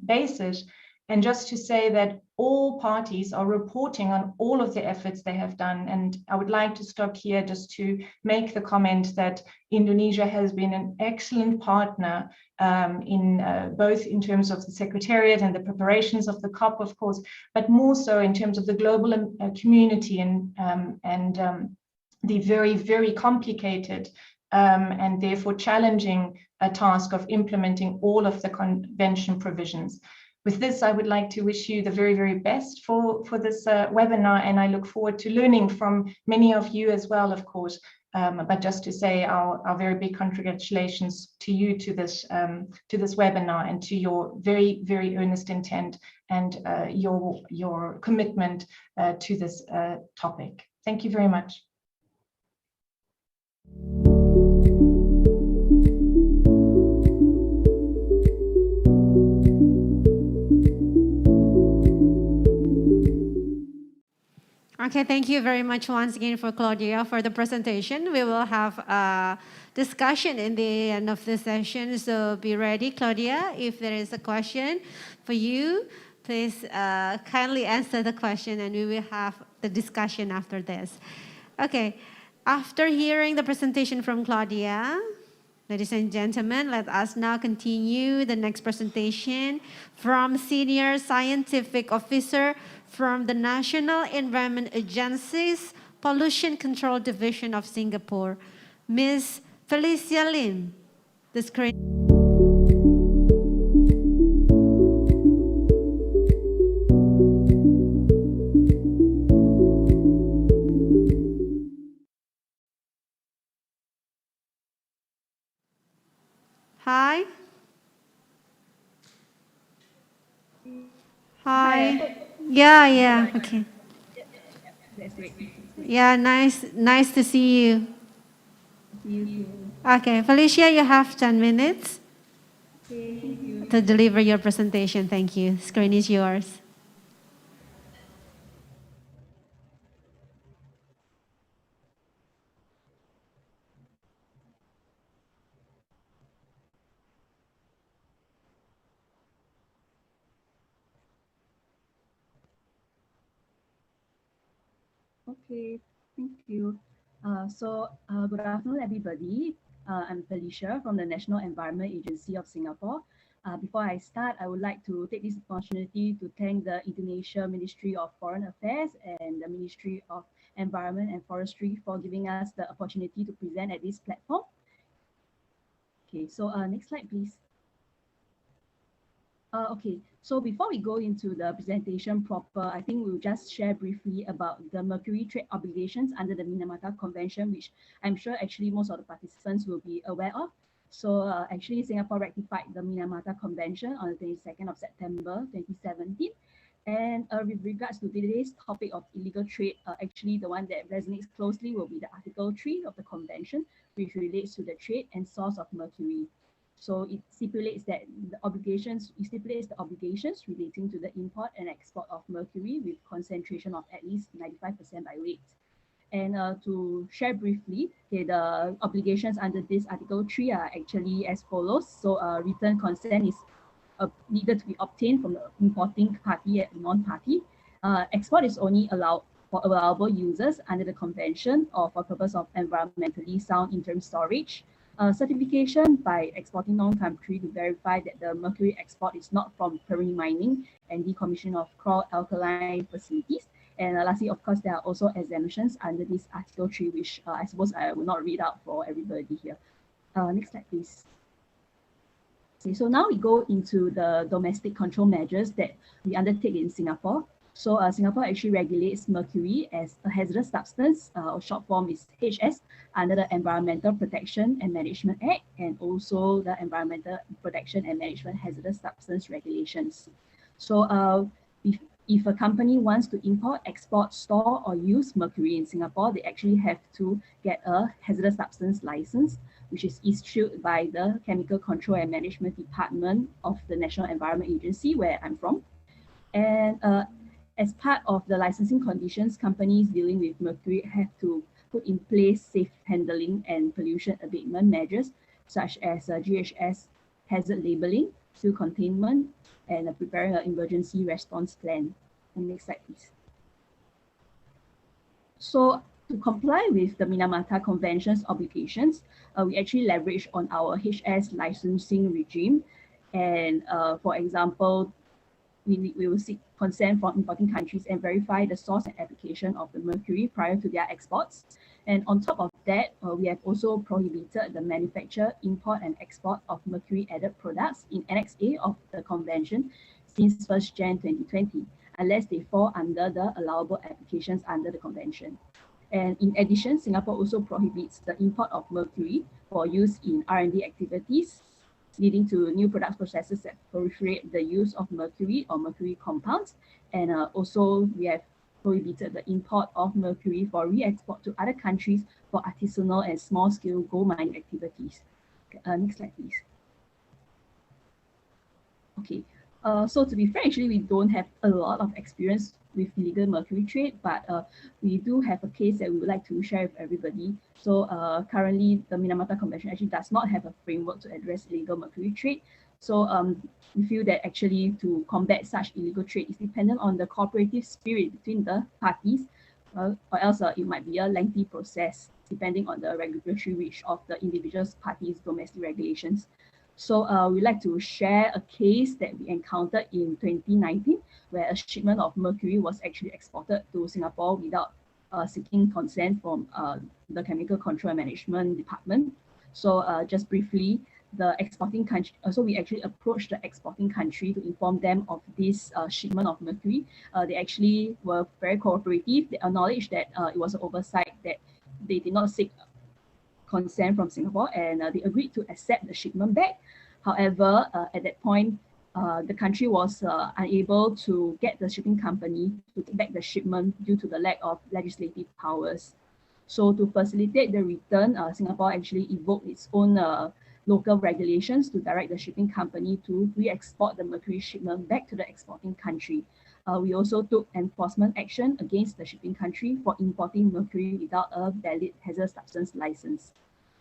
Speaker 5: basis. And just to say that all parties are reporting on all of the efforts they have done. And I would like to stop here just to make the comment that Indonesia has been an excellent partner both in terms of the Secretariat and the preparations of the COP, of course, but more so in terms of the global community and the very, very complicated and therefore challenging task of implementing all of the convention provisions. With this, I would like to wish you the very, very best for this webinar, and I look forward to learning from many of you as well, of course. But just to say our very big congratulations to you to this webinar and to your very, very earnest intent and your commitment to this topic. Thank you very much.
Speaker 1: Okay, thank you very much once again for Claudia for the presentation. We will have a discussion in the end of the session, so be ready, Claudia. If there is a question for you, please kindly answer the question and we will have the discussion after this. Okay, after hearing the presentation from Claudia, ladies and gentlemen, let us now continue the next presentation from Senior Scientific Officer from the National Environment Agency's Pollution Control Division of Singapore, Ms. Felicia Lim. The screen. Hi. Hi. Yeah, okay.
Speaker 6: That's great.
Speaker 1: Yeah, nice to see you. Okay, Felicia, you have 10 minutes to deliver your presentation. Thank you. Screen is yours.
Speaker 6: Okay, thank you. Good afternoon, everybody. I'm Felicia from the National Environment Agency of Singapore. Before I start, I would like to take this opportunity to thank the Indonesia Ministry of Foreign Affairs and the Ministry of Environment and Forestry for giving us the opportunity to present at this platform. Okay, so next slide, please. Okay, so before we go into the presentation proper, I think we'll just share briefly about the Mercury trade obligations under the Minamata Convention, which I'm sure actually most of the participants will be aware of. So actually Singapore ratified the Minamata Convention on the 22nd of September 2017. And with regards to today's topic of illegal trade, actually the one that resonates closely will be the Article 3 of the Convention, which relates to the trade and source of mercury. So it stipulates that the obligations relating to the import and export of mercury with concentration of at least 95% by weight. And to share briefly, okay, the obligations under this Article 3 are actually as follows. So written consent is needed to be obtained from the importing party and non-party. Export is only allowed for allowable users under the convention or for purpose of environmentally sound interim storage. Certification by exporting non-country to verify that the mercury export is not from marine mining and decommissioning of chlor-alkali facilities. And lastly, of course, there are also exemptions under this Article 3, which I suppose I will not read out for everybody here. Next slide, please. Okay, so now we go into the domestic control measures that we undertake in Singapore. So Singapore actually regulates mercury as a hazardous substance, or short form is HS, under the Environmental Protection and Management Act and also the Environmental Protection and Management Hazardous Substance Regulations. So if a company wants to import, export, store or use mercury in Singapore, they actually have to get a hazardous substance license, which is issued by the Chemical Control and Management Department of the National Environment Agency, where I'm from. And as part of the licensing conditions, companies dealing with mercury have to put in place safe handling and pollution abatement measures, such as GHS hazard labeling, spill containment, and preparing an emergency response plan. And next slide, please. So to comply with the Minamata Convention's obligations, we actually leverage on our HS licensing regime. And for example, we will seek consent from importing countries and verify the source and application of the mercury prior to their exports. And on top of that, we have also prohibited the manufacture, import, and export of mercury-added products in Annex A of the Convention since 1st Jan 2020, unless they fall under the allowable applications under the Convention. And in addition, Singapore also prohibits the import of mercury for use in R&D activities, leading to new product processes that proliferate the use of mercury or mercury compounds. And also, we have prohibited the import of mercury for re-export to other countries for artisanal and small-scale gold mining activities. Next slide, please. Okay, so to be fair, actually, we don't have a lot of experience with illegal mercury trade, but we do have a case that we would like to share with everybody. So currently, the Minamata Convention actually does not have a framework to address illegal mercury trade. So we feel that actually to combat such illegal trade is dependent on the cooperative spirit between the parties, or else it might be a lengthy process depending on the regulatory reach of the individual parties' domestic regulations. So we'd like to share a case that we encountered in 2019, where a shipment of mercury was actually exported to Singapore without seeking consent from the Chemical Control and Management Department. So just briefly, the exporting country, so we actually approached the exporting country to inform them of this shipment of mercury. They actually were very cooperative. They acknowledged that it was an oversight, that they did not seek consent from Singapore, and they agreed to accept the shipment back. However, at that point, the country was unable to get the shipping company to take back the shipment due to the lack of legislative powers. So to facilitate the return, Singapore actually evoked its own local regulations to direct the shipping company to re-export the mercury shipment back to the exporting country. We also took enforcement action against the shipping country for importing mercury without a valid hazardous substance license.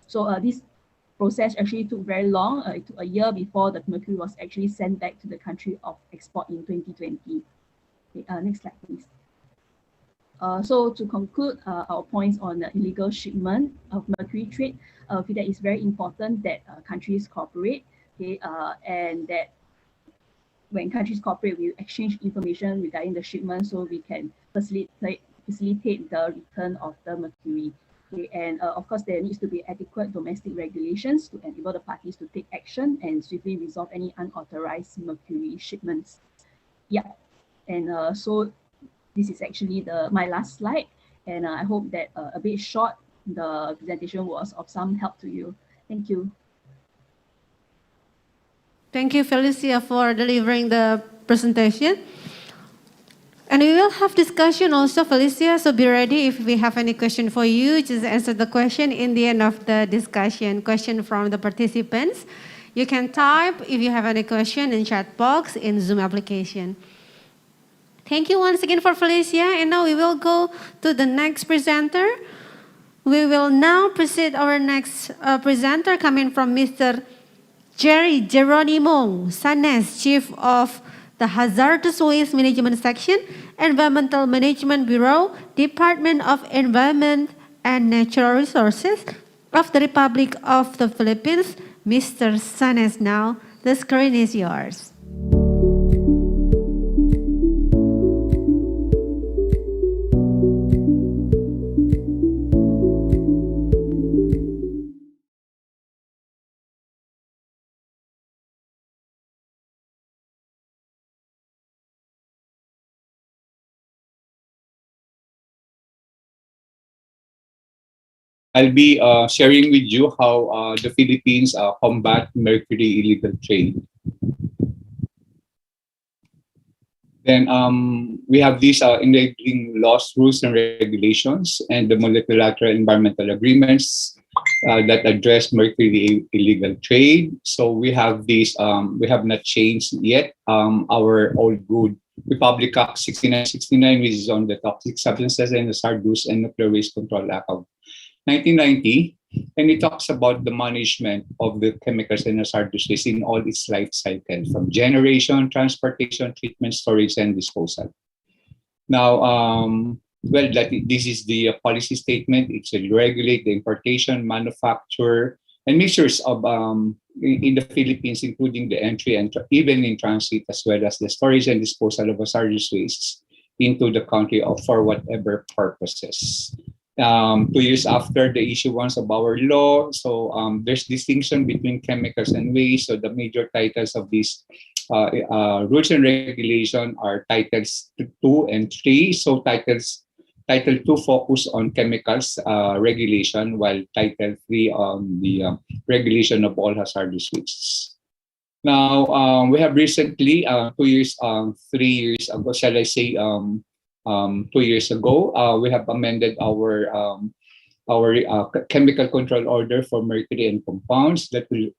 Speaker 6: So this process actually took very long. It took a year before the mercury was actually sent back to the country of export in 2020. Okay, next slide, please. So to conclude our points on the illegal shipment of mercury trade, I feel that it's very important that countries cooperate, okay, and that when countries cooperate, we exchange information regarding the shipment so we can facilitate the return of the mercury. Okay, and of course, there needs to be adequate domestic regulations to enable the parties to take action and swiftly resolve any unauthorized mercury shipments. Yeah, and so this is actually my last slide, and I hope that a bit short, the presentation was of some help to you. Thank you.
Speaker 1: Thank you, Felicia, for delivering the presentation. And we will have discussion also, Felicia, so be ready if we have any question for you. Just answer the question in the end of the discussion. Question from the participants. You can type if you have any question in chat box in Zoom application. Thank you once again for Felicia. And now we will go to the next presenter. We will now proceed our next presenter coming from Mr. Jerry Geronimo Sanes, Chief of the Hazardous Waste Management Section, Environmental Management Bureau, Department of Environment and Natural Resources of the Republic of the Philippines. Mr. Sanes, now the screen is yours.
Speaker 7: I'll be sharing with you how the Philippines combat mercury illegal trade. Then we have these enabling laws, rules, and regulations, and the multilateral environmental agreements that address mercury illegal trade. So we have these, we have not changed yet our old good Republic Act 6969, which is on the Toxic Substances and Hazardous and Nuclear Waste Control Act of 1990, and it talks about the management of the chemicals and hazardous waste in all its life cycle, from generation, transportation, treatment, storage, and disposal. Now, this is the policy statement. It should regulate the importation, manufacture, and measures of in the Philippines, including the entry and even in transit, as well as the storage and disposal of hazardous wastes into the country for whatever purposes. 2 years after the issuance of our law, so there's distinction between chemicals and waste. So the major titles of these rules and regulation are titles 2 and 3. So title 2 focus on chemicals regulation, while title 3 on the regulation of all hazardous wastes. Now, we have recently, 3 years ago, shall I say, 2 years ago, we have amended our chemical control order for mercury and compounds that will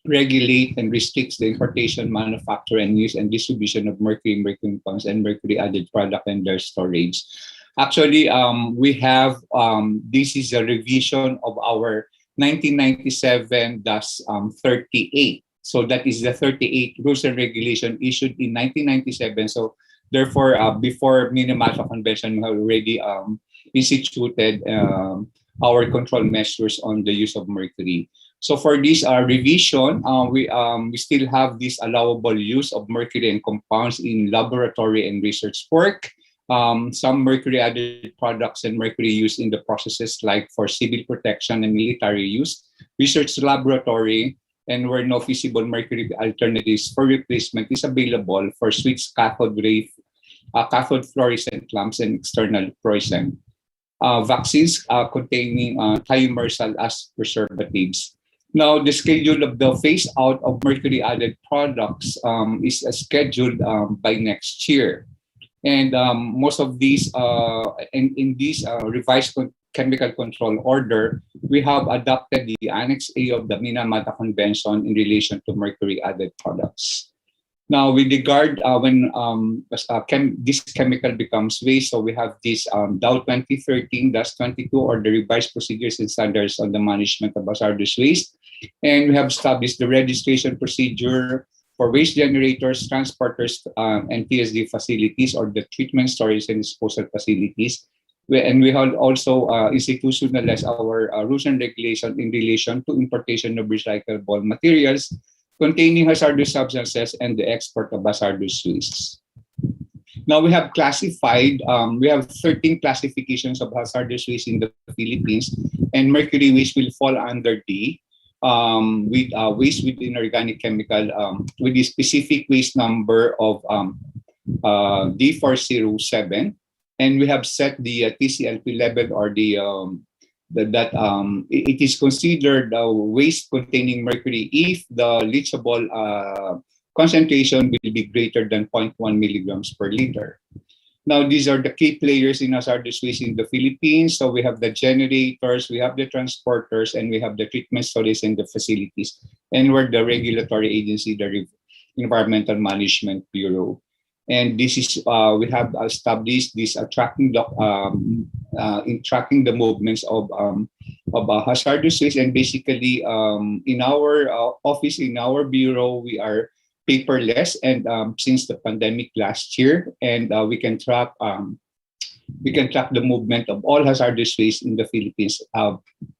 Speaker 7: regulate and restricts the importation, manufacture, and use and distribution of mercury compounds and mercury added product and their storage. Actually, we have this is a revision of our 1997-38. So that is the 38 rules and regulation issued in 1997. So therefore, before Minamata Convention, we have already instituted our control measures on the use of mercury. So for this revision, we still have this allowable use of mercury and compounds in laboratory and research work. Some mercury-added products and mercury used in the processes like for civil protection and military use, research laboratory, and where no feasible mercury alternatives for replacement is available for switch cathode fluorescent lamps and external fluorescent. Vaccines containing thiomersal as preservatives. Now, the schedule of the phase out of mercury-added products is scheduled by next year. And most of these, in this revised chemical control order, we have adopted the Annex A of the Minamata Convention in relation to mercury-added products. Now, with regard when this chemical becomes waste, so we have this DAO 2013-22 or the revised procedures and standards on the management of hazardous waste. And we have established the registration procedure for waste generators, transporters, and TSD facilities or the treatment, storage, and disposal facilities. And we have also institutionalized our rules and regulations in relation to importation of recyclable materials containing hazardous substances and the export of hazardous wastes. Now we have classified, we have 13 classifications of hazardous waste in the Philippines, and mercury waste will fall under D. With waste with inorganic chemical with the specific waste number of D407, and we have set the TCLP level or it is considered waste containing mercury if the leachable concentration will be greater than 0.1 milligrams per liter. Now, these are the key players in hazardous waste in the Philippines. So we have the generators, we have the transporters, and we have the treatment storage and the facilities. And we're the regulatory agency, the Environmental Management Bureau. And this is, we have established this tracking in tracking the movements of hazardous waste. And basically, in our office, in our bureau, we are paperless, and since the pandemic last year, and we can track the movement of all hazardous waste in the Philippines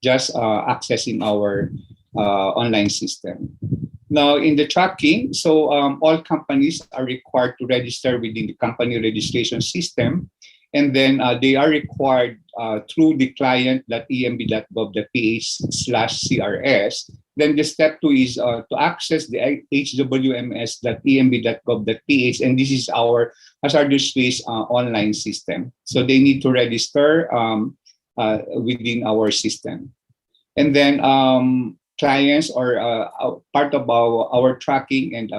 Speaker 7: just accessing our online system. Now, in the tracking, so all companies are required to register within the company registration system, and then they are required through the client.emb.gov.ph/CRS. Then the step 2 is to access the hwms.emb.gov.ph, and this is our hazardous waste online system. So they need to register within our system. And then clients or part of our tracking and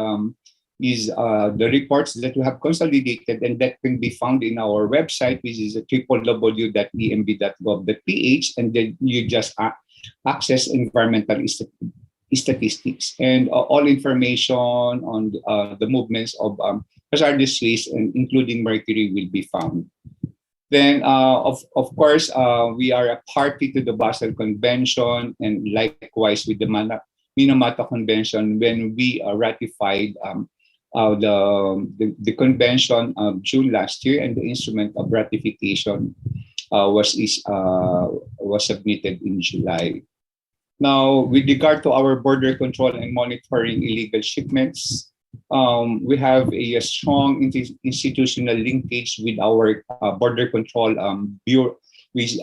Speaker 7: is the reports that we have consolidated and that can be found in our website, which is www.emb.gov.ph, and then you just access environmental statistics, and all information on the movements of hazardous waste, and including mercury, will be found. Then, of course, we are a party to the Basel Convention, and likewise with the Minamata Convention, when we ratified the convention of June last year, and the instrument of ratification was submitted in July. Now, with regard to our border control and monitoring illegal shipments, we have a strong institutional linkage with our border control bureau, which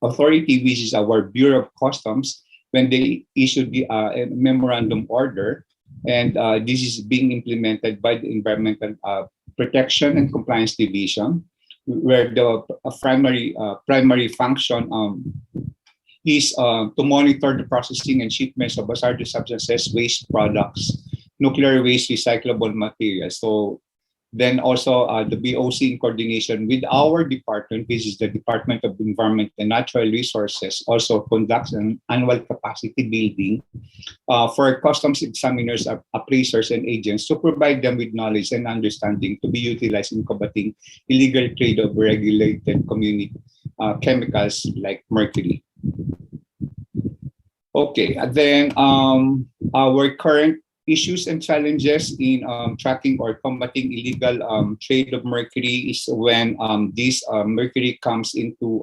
Speaker 7: authority, which is our Bureau of Customs, when they issued the memorandum order, and this is being implemented by the Environmental Protection and Compliance Division, where the primary function is to monitor the processing and shipments of hazardous substances, waste products, nuclear waste, recyclable materials. So then also the BOC in coordination with our department, which is the Department of Environment and Natural Resources, also conducts an annual capacity building for customs examiners, appraisers, and agents to provide them with knowledge and understanding to be utilized in combating illegal trade of regulated community chemicals like mercury. Okay, and then our current issues and challenges in tracking or combating illegal trade of mercury is when this mercury comes into,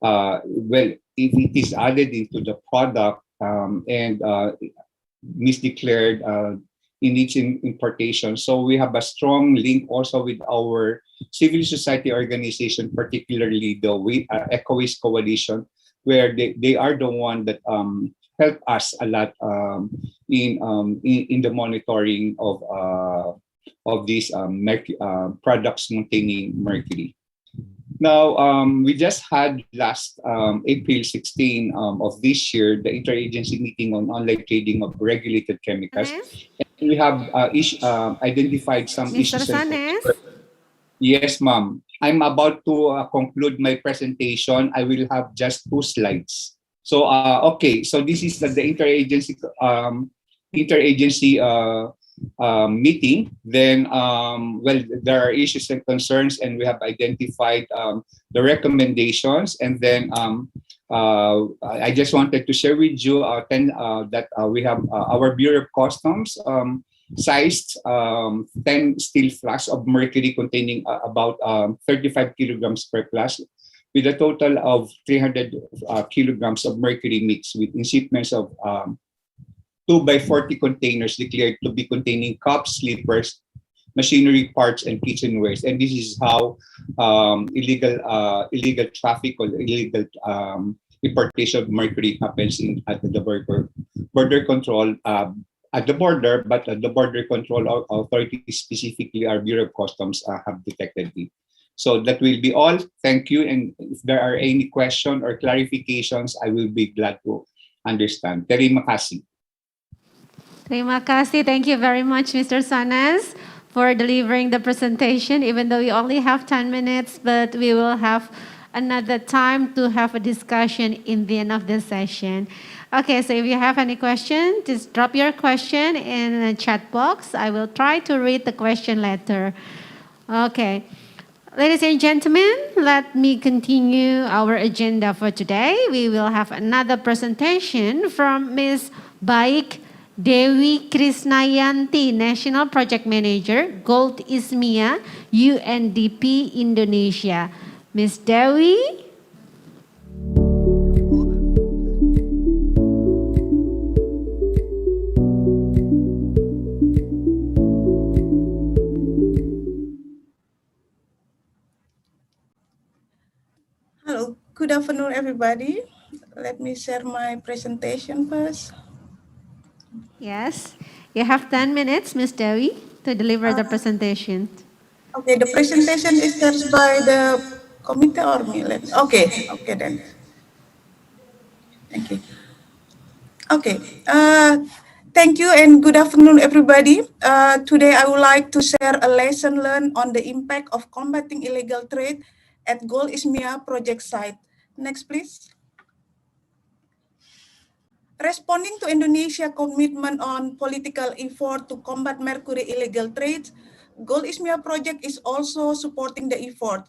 Speaker 7: well, if it is added into the product and misdeclared in its importation. So we have a strong link also with our civil society organization, particularly the Eco Waste Coalition, where they are the one that help us a lot in the monitoring of these products containing mercury. Now, we just had last April 16 of this year the interagency meeting on online trading of regulated chemicals. And we have identified some
Speaker 1: Mr.
Speaker 7: issues.
Speaker 1: Sanes?
Speaker 7: Yes, ma'am. I'm about to conclude my presentation. I will have just 2 slides. So, okay, so this is the interagency meeting. Then, well, there are issues and concerns, and we have identified the recommendations. And then I just wanted to share with you that we have our Bureau of Customs sized 10 steel flasks of mercury containing about 35 kilograms per flask, with a total of 300 kilograms of mercury mixed with in shipments of 2x40 containers declared to be containing cups, slippers, machinery parts, and kitchenwares. And this is how illegal traffic or illegal importation of mercury happens at the border control at the border, but the border control authority, specifically our Bureau of Customs, have detected it. So that will be all. Thank you. And if there are any questions or clarifications, I will be glad to understand. Terima kasih.
Speaker 1: Terima kasih. Thank you very much, Mr. Sanes, for delivering the presentation. Even though we only have 10 minutes, but we will have another time to have a discussion in the end of the session. Okay, so if you have any question, just drop your question in the chat box. I will try to read the question later. Okay. Ladies and gentlemen, let me continue our agenda for today. We will have another presentation from Ms. Baik Dewi Krisnayanti, National Project Manager, Gold Ismia, UNDP Indonesia. Ms. Dewi.
Speaker 8: Hello, good afternoon, everybody. Let me share my presentation first.
Speaker 1: Yes, you have 10 minutes, Ms. Dewi, to deliver the presentation.
Speaker 8: Okay, the presentation is shared by the committee or me? Okay, then. Thank you. Okay, thank you and good afternoon, everybody. Today I would like to share a lesson learned on the impact of combating illegal trade at Gold Ismia project site. Next, please. Responding to Indonesia's commitment on political effort to combat mercury illegal trade, Gold Ismia project is also supporting the effort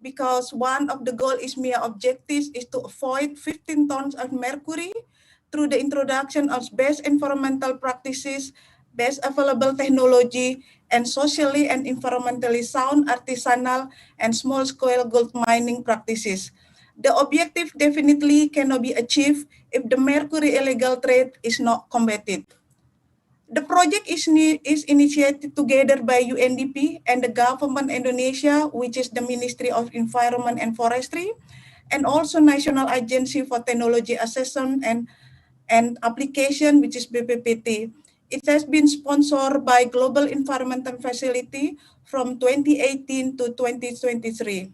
Speaker 8: because one of the Gold Ismia objectives is to avoid 15 tons of mercury through the introduction of best environmental practices best available technology, and socially and environmentally sound artisanal and small-scale gold mining practices. The objective definitely cannot be achieved if the mercury illegal trade is not combated. The project is initiated together by UNDP and the government Indonesia, which is the Ministry of Environment and Forestry, and also National Agency for Technology Assessment and Application, which is BPPT. It has been sponsored by Global Environmental Facility from 2018 to 2023.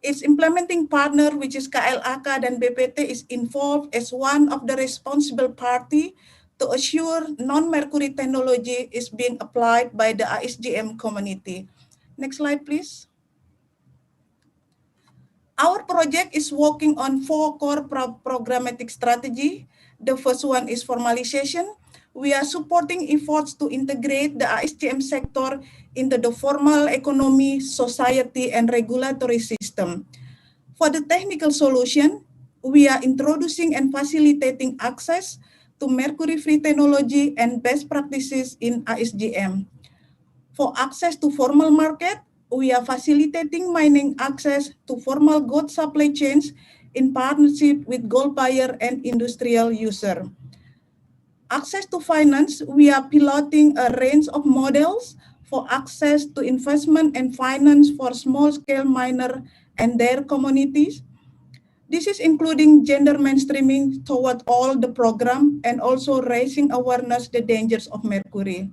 Speaker 8: Its implementing partner, which is KLAK dan BPT, is involved as one of the responsible party to assure non-mercury technology is being applied by the ISGM community. Next slide, please. Our project is working on 4 core programmatic strategy. The first one is formalization. We are supporting efforts to integrate the ISGM sector into the formal economy, society, and regulatory system. For the technical solution, we are introducing and facilitating access to mercury-free technology and best practices in ISGM. For access to formal market, we are facilitating mining access to formal gold supply chains in partnership with gold buyer and industrial user. Access to finance, we are piloting a range of models for access to investment and finance for small-scale miner and their communities. This is including gender mainstreaming toward all the program and also raising awareness the dangers of mercury.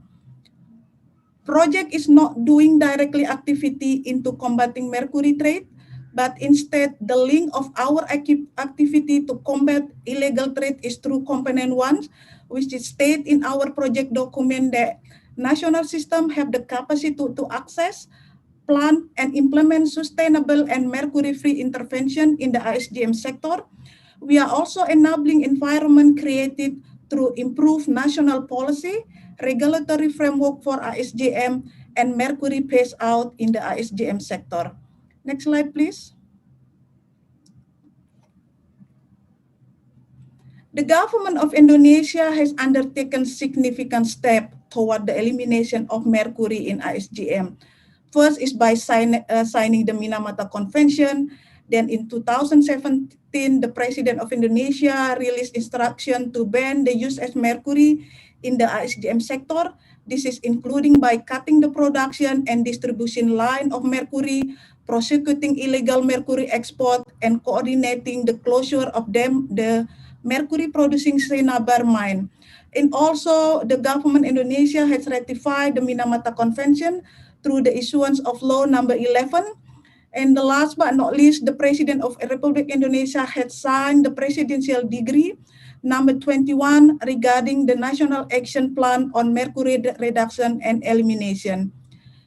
Speaker 8: Project is not doing directly activity into combating mercury trade, but instead the link of our activity to combat illegal trade is through component 1, which is stated in our project document that national system have the capacity to access, plan, and implement sustainable and mercury-free intervention in the ISGM sector. We are also enabling environment created through improved national policy, regulatory framework for ISGM, and mercury phase out in the ISGM sector. Next slide, please. The government of Indonesia has undertaken significant steps toward the elimination of mercury in ISGM. First is by signing the Minamata Convention. Then in 2017, the President of Indonesia released instruction to ban the use of mercury in the ISGM sector. This is including by cutting the production and distribution line of mercury, prosecuting illegal mercury export, and coordinating the closure of the mercury producing Srinabar mine. And also the government Indonesia has ratified the Minamata Convention through the issuance of law number 11. And the last but not least, the President of Republic Indonesia had signed the presidential decree number 21 regarding the National Action Plan on Mercury Reduction and Elimination.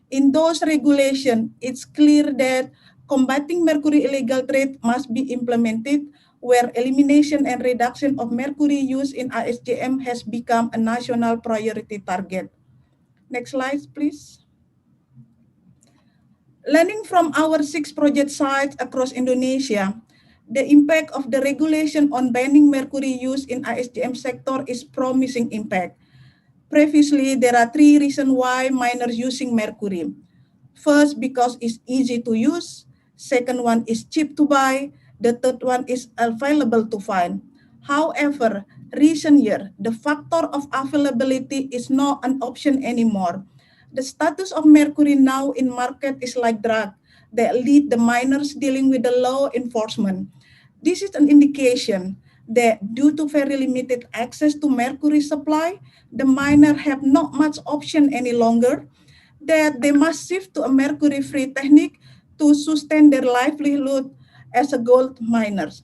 Speaker 8: In those regulations, it's clear that combating mercury illegal trade must be implemented, where elimination and reduction of mercury use in ISGM has become a national priority target. Next slide, please. Learning from our 6 project sites across Indonesia, the impact of the regulation on banning mercury use in ISGM sector is promising impact. Previously, there are 3 reasons why miners using mercury. First, because it's easy to use. Second one is cheap to buy. The third one is available to find. However, recent year, the factor of availability is not an option anymore. The status of mercury now in market is like drug that lead the miners dealing with the law enforcement. This is an indication that due to very limited access to mercury supply, the miner have not much option any longer, that they must shift to a mercury-free technique to sustain their livelihood as a gold miners.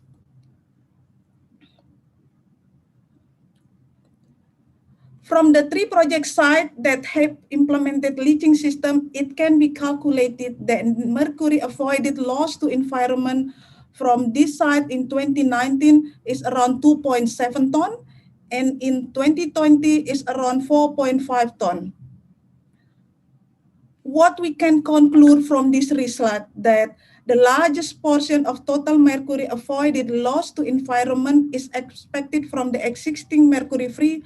Speaker 8: From the 3 project sites that have implemented leaching system, it can be calculated that mercury avoided loss to environment from this site in 2019 is around 2.7 ton, and in 2020 is around 4.5 ton. What we can conclude from this result that the largest portion of total mercury avoided loss to environment is expected from the existing mercury-free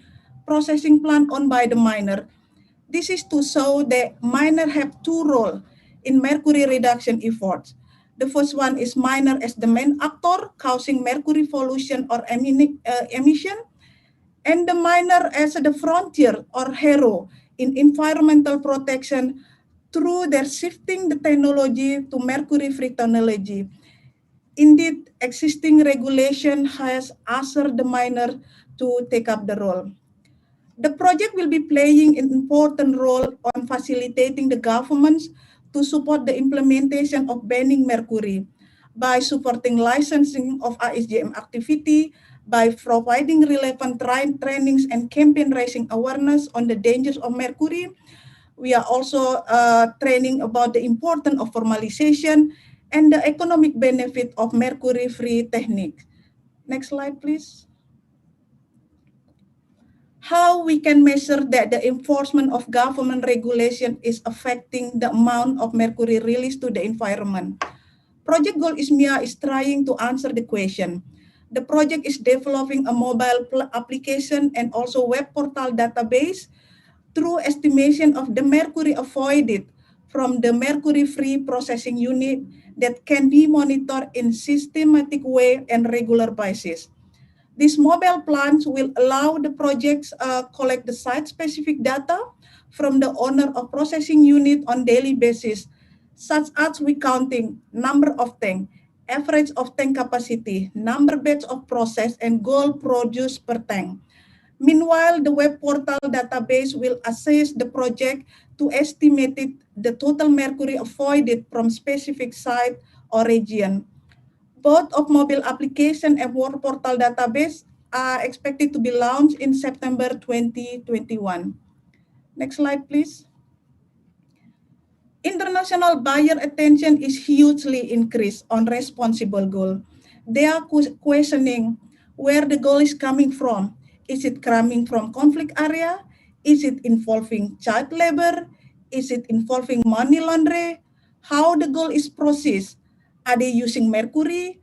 Speaker 8: processing plant owned by the miner. This is to show that miner have two roles in mercury reduction efforts. The first one is miner as the main actor causing mercury pollution or emission, and the miner as the frontier or hero in environmental protection through their shifting the technology to mercury-free technology. Indeed, existing regulation has asked the miner to take up the role. The project will be playing an important role on facilitating the governments to support the implementation of banning mercury by supporting licensing of ISGM activity, by providing relevant trainings and campaign raising awareness on the dangers of mercury. We are also training about the importance of formalization and the economic benefit of mercury-free technique. Next slide, please. How we can measure that the enforcement of government regulation is affecting the amount of mercury released to the environment. Project Gold ISMIA is trying to answer the question. The project is developing a mobile application and also web portal database through estimation of the mercury avoided from the mercury-free processing unit that can be monitored in systematic way and regular basis. These mobile plants will allow the projects collect the site-specific data from the owner of processing unit on daily basis, such as we counting number of tank, average of tank capacity, number batch of process, and gold produced per tank. Meanwhile, the web portal database will assess the project to estimate the total mercury avoided from specific site or region. Both of mobile application and web portal database are expected to be launched in September 2021. Next slide, please. International buyer attention is hugely increased on responsible gold. They are questioning where the gold is coming from. Is it coming from conflict area? Is it involving child labor? Is it involving money laundering? How the gold is processed? Are they using mercury?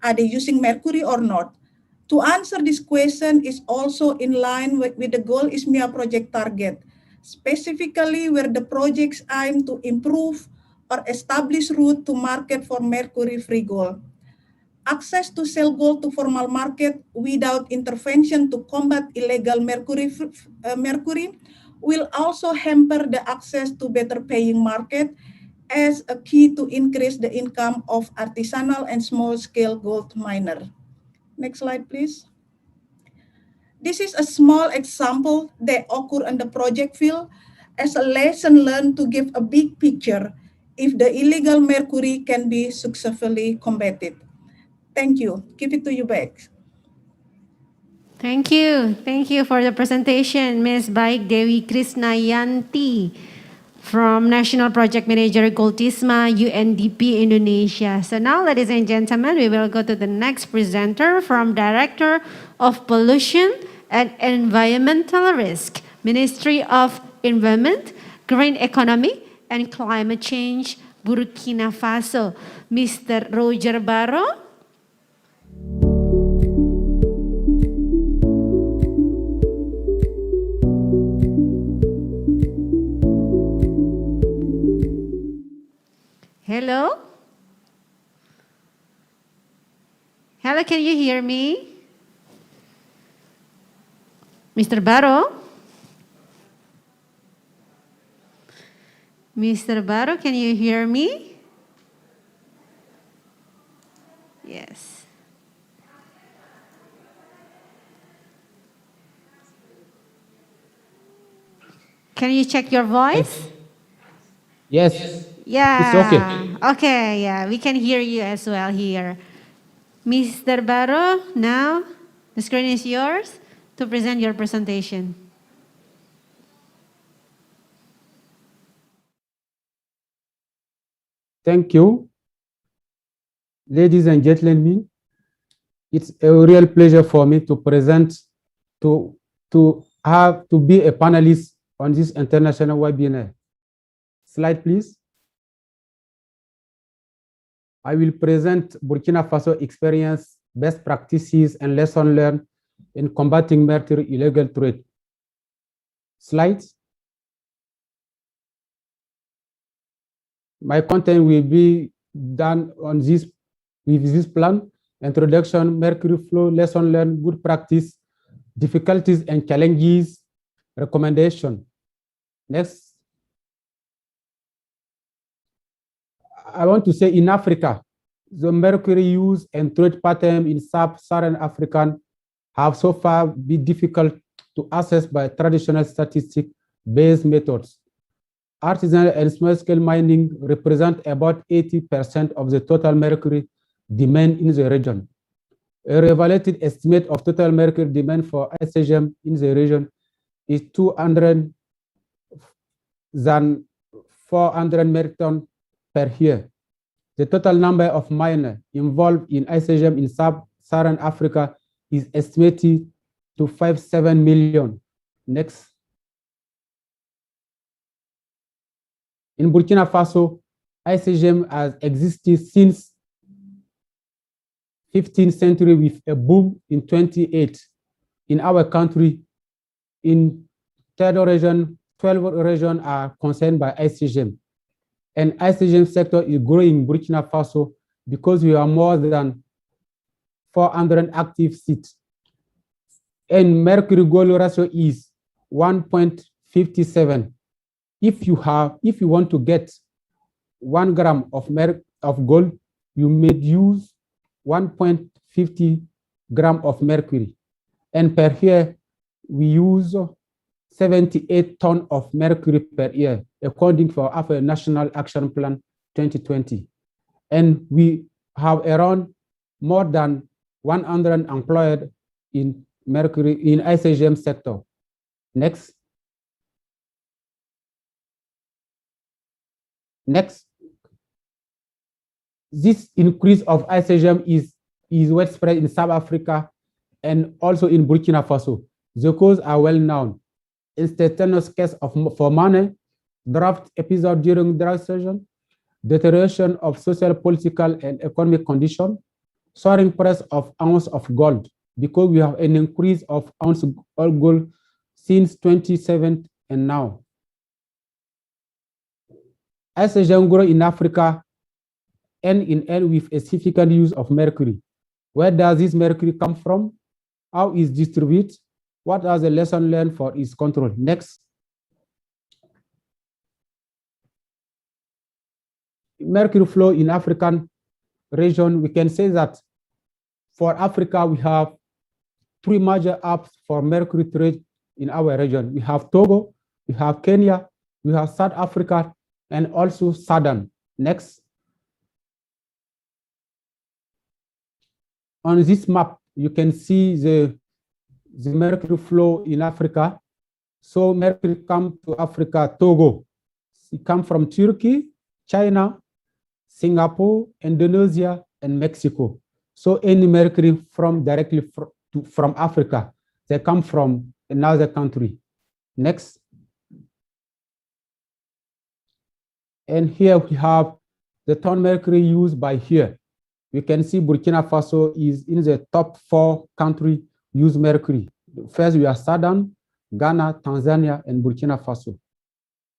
Speaker 8: Are they using mercury or not? To answer this question is also in line with the Gold ISMIA project target, specifically where the projects aim to improve or establish route to market for mercury-free gold. Access to sell gold to formal market without intervention to combat illegal mercury will also hamper the access to better paying market as a key to increase the income of artisanal and small-scale gold miner. Next slide, please. This is a small example that occurred on the project field as a lesson learned to give a big picture if the illegal mercury can be successfully combated. Thank you. Give it to you back.
Speaker 1: Thank you. Thank you for the presentation, Ms. Baik Dewi Krisnayanti from National Project Manager Goltisma UNDP Indonesia. So now, ladies and gentlemen, we will go to the next presenter from Director of Pollution and Environmental Risk, Ministry of Environment, Green Economy, and Climate Change, Burkina Faso, Mr. Roger Barro. Hello? Hello, can you hear me? Mr. Barro? Mr. Barro, can you hear me? Yes. Can you check your voice?
Speaker 9: Yes.
Speaker 1: Yeah.
Speaker 9: It's okay.
Speaker 1: Okay, yeah, we can hear you as well here. Mr. Barro, now the screen is yours to present your presentation.
Speaker 9: Thank you. Ladies and gentlemen, it's a real pleasure for me to present, to be a panelist on this international webinar. Slide, please. I will present Burkina Faso experience, best practices, and lessons learned in combating mercury illegal trade. slides. My content will be done on this with this plan: introduction, mercury flow, lesson learned, good practice, difficulties and challenges, recommendation. Next. I want to say in Africa, the mercury use and trade pattern in sub-Saharan African have so far been difficult to assess by traditional statistic-based methods. Artisanal and small-scale mining represent about 80% of the total mercury demand in the region. A revaluated estimate of total mercury demand for ICGM in the region is 200 than 400 metric tons per year. The total number of miners involved in ICGM in sub-Saharan Africa is estimated to 57 million. Next. In Burkina Faso, ICGM has existed since 15th century with a boom in 28. In our country, in 3rd region, 12 regions are concerned by ICGM. And ICGM sector is growing in Burkina Faso because we are more than 400 active seats. And mercury gold ratio is 1.57. If you want to get 1 gram of gold, you may use 1.50 gram of mercury. And per year, we use 78 tons of mercury per year, according to our National Action Plan 2020. And we have around more than 100 employed in mercury in ICGM sector. Next. Next. This increase of ICGM is widespread in South Africa and also in Burkina Faso. The causes are well known. Instantaneous case for money, draft episode during drought season, deterioration of social, political, and economic condition, soaring price of ounce of gold, because we have an increase of ounce of gold since 2007 and now. ICGM grow in Africa and with a significant use of mercury. Where does this mercury come from? How is distributed? What are the lessons learned for its control? Next. Mercury flow in African region, we can say that for Africa, we have 3 major hubs for mercury trade in our region. We have Togo, we have Kenya, we have South Africa, and also Sudan. Next. On this map, you can see the mercury flow in Africa. So mercury come to Africa, Togo. It comes from Turkey, China, Singapore, Indonesia, and Mexico. So any mercury directly from Africa, they come from another country. Next. And here we have the ton mercury used by here. We can see Burkina Faso is in the top 4 countries use mercury. First, we are Sudan, Ghana, Tanzania, and Burkina Faso.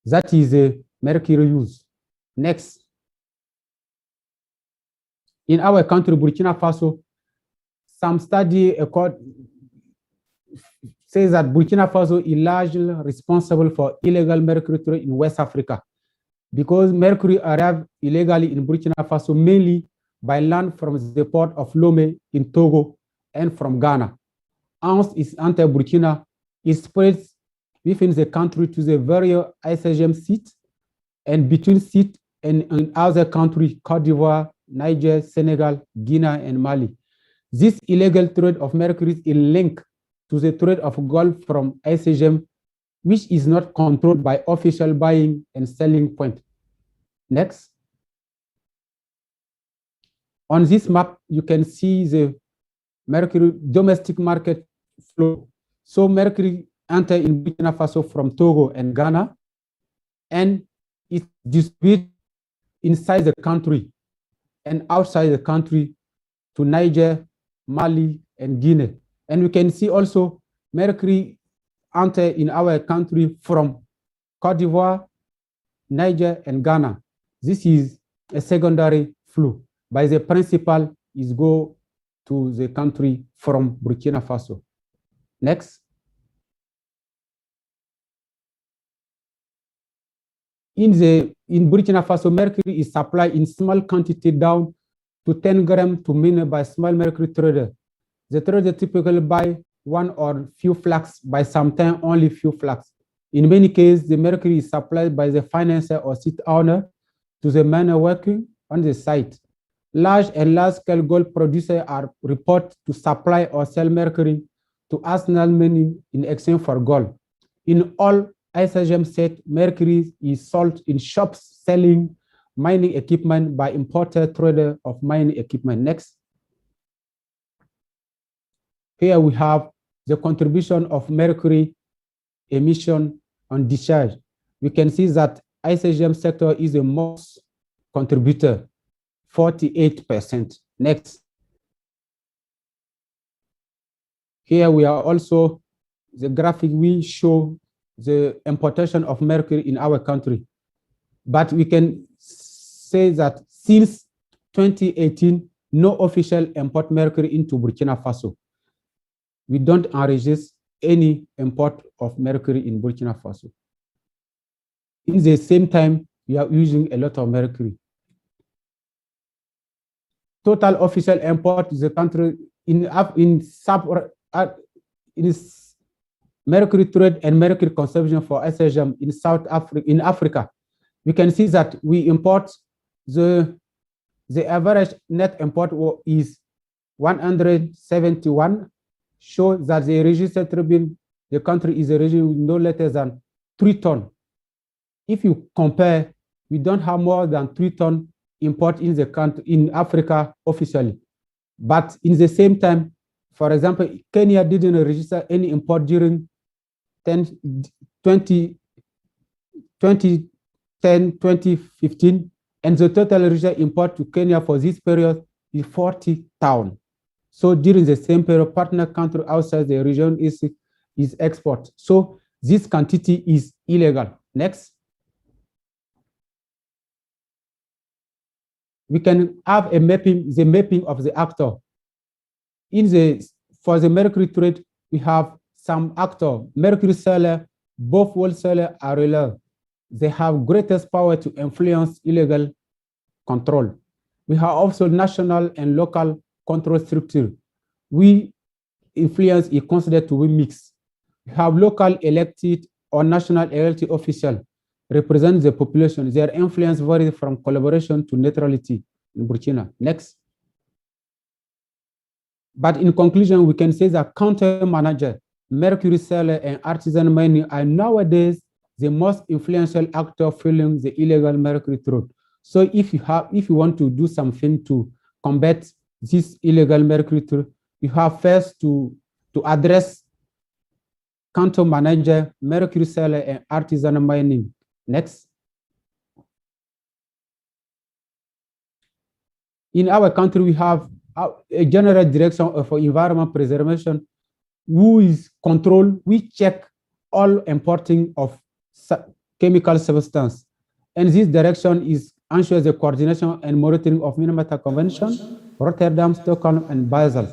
Speaker 9: That is a mercury use. Next. In our country, Burkina Faso, some study says that Burkina Faso is largely responsible for illegal mercury trade in West Africa, because mercury arrived illegally in Burkina Faso mainly by land from the port of Lomé in Togo and from Ghana. Ounce is enter Burkina, it spreads within the country to the various ICGM seats and between seats and other countries, Cote d'Ivoire, Niger, Senegal, Guinea, and Mali. This illegal trade of mercury is linked to the trade of gold from ICGM, which is not controlled by official buying and selling point. Next. On this map, you can see the mercury domestic market flow. So mercury enter in Burkina Faso from Togo and Ghana, and it distributed inside the country and outside the country to Niger, Mali, and Guinea. And we can see also mercury enter in our country from Cote d'Ivoire, Niger, and Ghana. This is a secondary flow, but the principal is go to the country from Burkina Faso. Next. In Burkina Faso, mercury is supplied in small quantity down to 10 grams to minute by small mercury trader. The trader typically buy one or few flags, by sometimes only few flags. In many cases, the mercury is supplied by the financier or site owner to the miner working on the site. Large and large-scale gold producers are reported to supply or sell mercury to arsenal mining in exchange for gold. In all ICGM set, mercury is sold in shops selling mining equipment by imported trader of mining equipment. Next. Here we have the contribution of mercury emission on discharge. We can see that ICGM sector is the most contributor, 48%. Next. Here we are also, the graphic we show the importation of mercury in our country. But we can say that since 2018, no official import mercury into Burkina Faso. We don't enregister any import of mercury in Burkina Faso. In the same time, we are using a lot of mercury. Total official import is the country in mercury trade and mercury consumption for ICGM in South Africa. In Africa, we can see that we import the average net import is 171. Show that the registered tribune, the country is a region with no less than 3 tons. If you compare, we don't have more than 3 tons import in the country in Africa officially. But in the same time, for example, Kenya didn't register any import during 2010, 2015, and the total registered import to Kenya for this period is 40 tons. So during the same period, partner country outside the region is export. So this quantity is illegal. Next. We can have a mapping, the mapping of the actor. For the mercury trade, we have some actor, mercury seller, both wholesaler are retailer. They have greatest power to influence illegal control. We have also national and local control structure. We influence is considered to be mixed. We have local elected or national elected officials represent the population. Their influence varies from collaboration to neutrality in Burkina. Next. But in conclusion, we can say that counter manager, mercury seller, and artisan mining are nowadays the most influential actor fueling the illegal mercury trade. So if you want to do something to combat this illegal mercury trade, you have first to address counter manager, mercury seller, and artisan mining. Next. In our country, we have a general direction for environment preservation, who is control. We check all importing of chemical substance, and this direction is ensures the coordination and monitoring of Minamata Convention, Rotterdam, Stockholm, and Basel.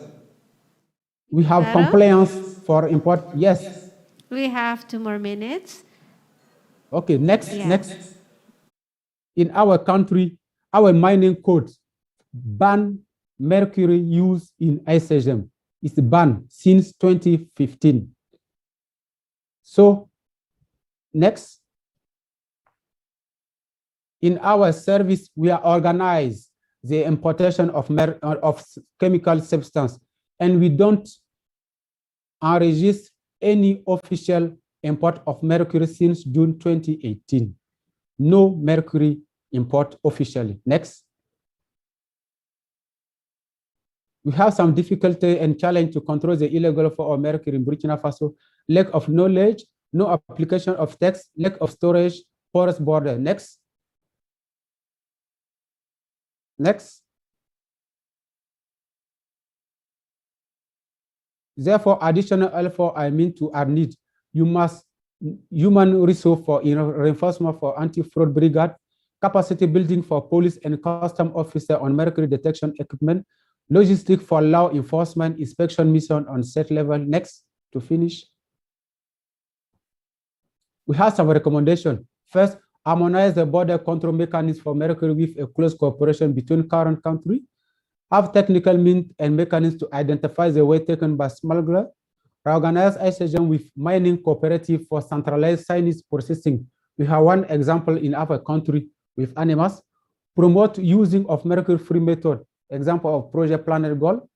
Speaker 9: We have compliance for import. Yes.
Speaker 1: We have 2 more minutes.
Speaker 9: Okay, next. In our country, our mining code ban mercury use in ICGM. It's banned since 2015. So, next. In our service, we are organized the importation of chemical substance, and we don't enregister any official import of mercury since June 2018. No mercury import officially. Next. We have some difficulty and challenge to control the illegal flow of mercury in Burkina Faso. Lack of knowledge, no application of tax, lack of storage, porous border. Next. Therefore, additional effort are need. you must human resource for reinforcement for anti-fraud brigade, capacity building for police and custom officer on mercury detection equipment, logistics for law enforcement, inspection mission on state level. Next, to finish. We have some recommendation. First, harmonize the border control mechanism for mercury with a close cooperation between current countries. Have technical means and mechanisms to identify the way taken by smugglers. Organize ICGM with mining cooperative for centralized signage processing. We have one example in our country with animals. Promote using of mercury-free method, example of project planet goal.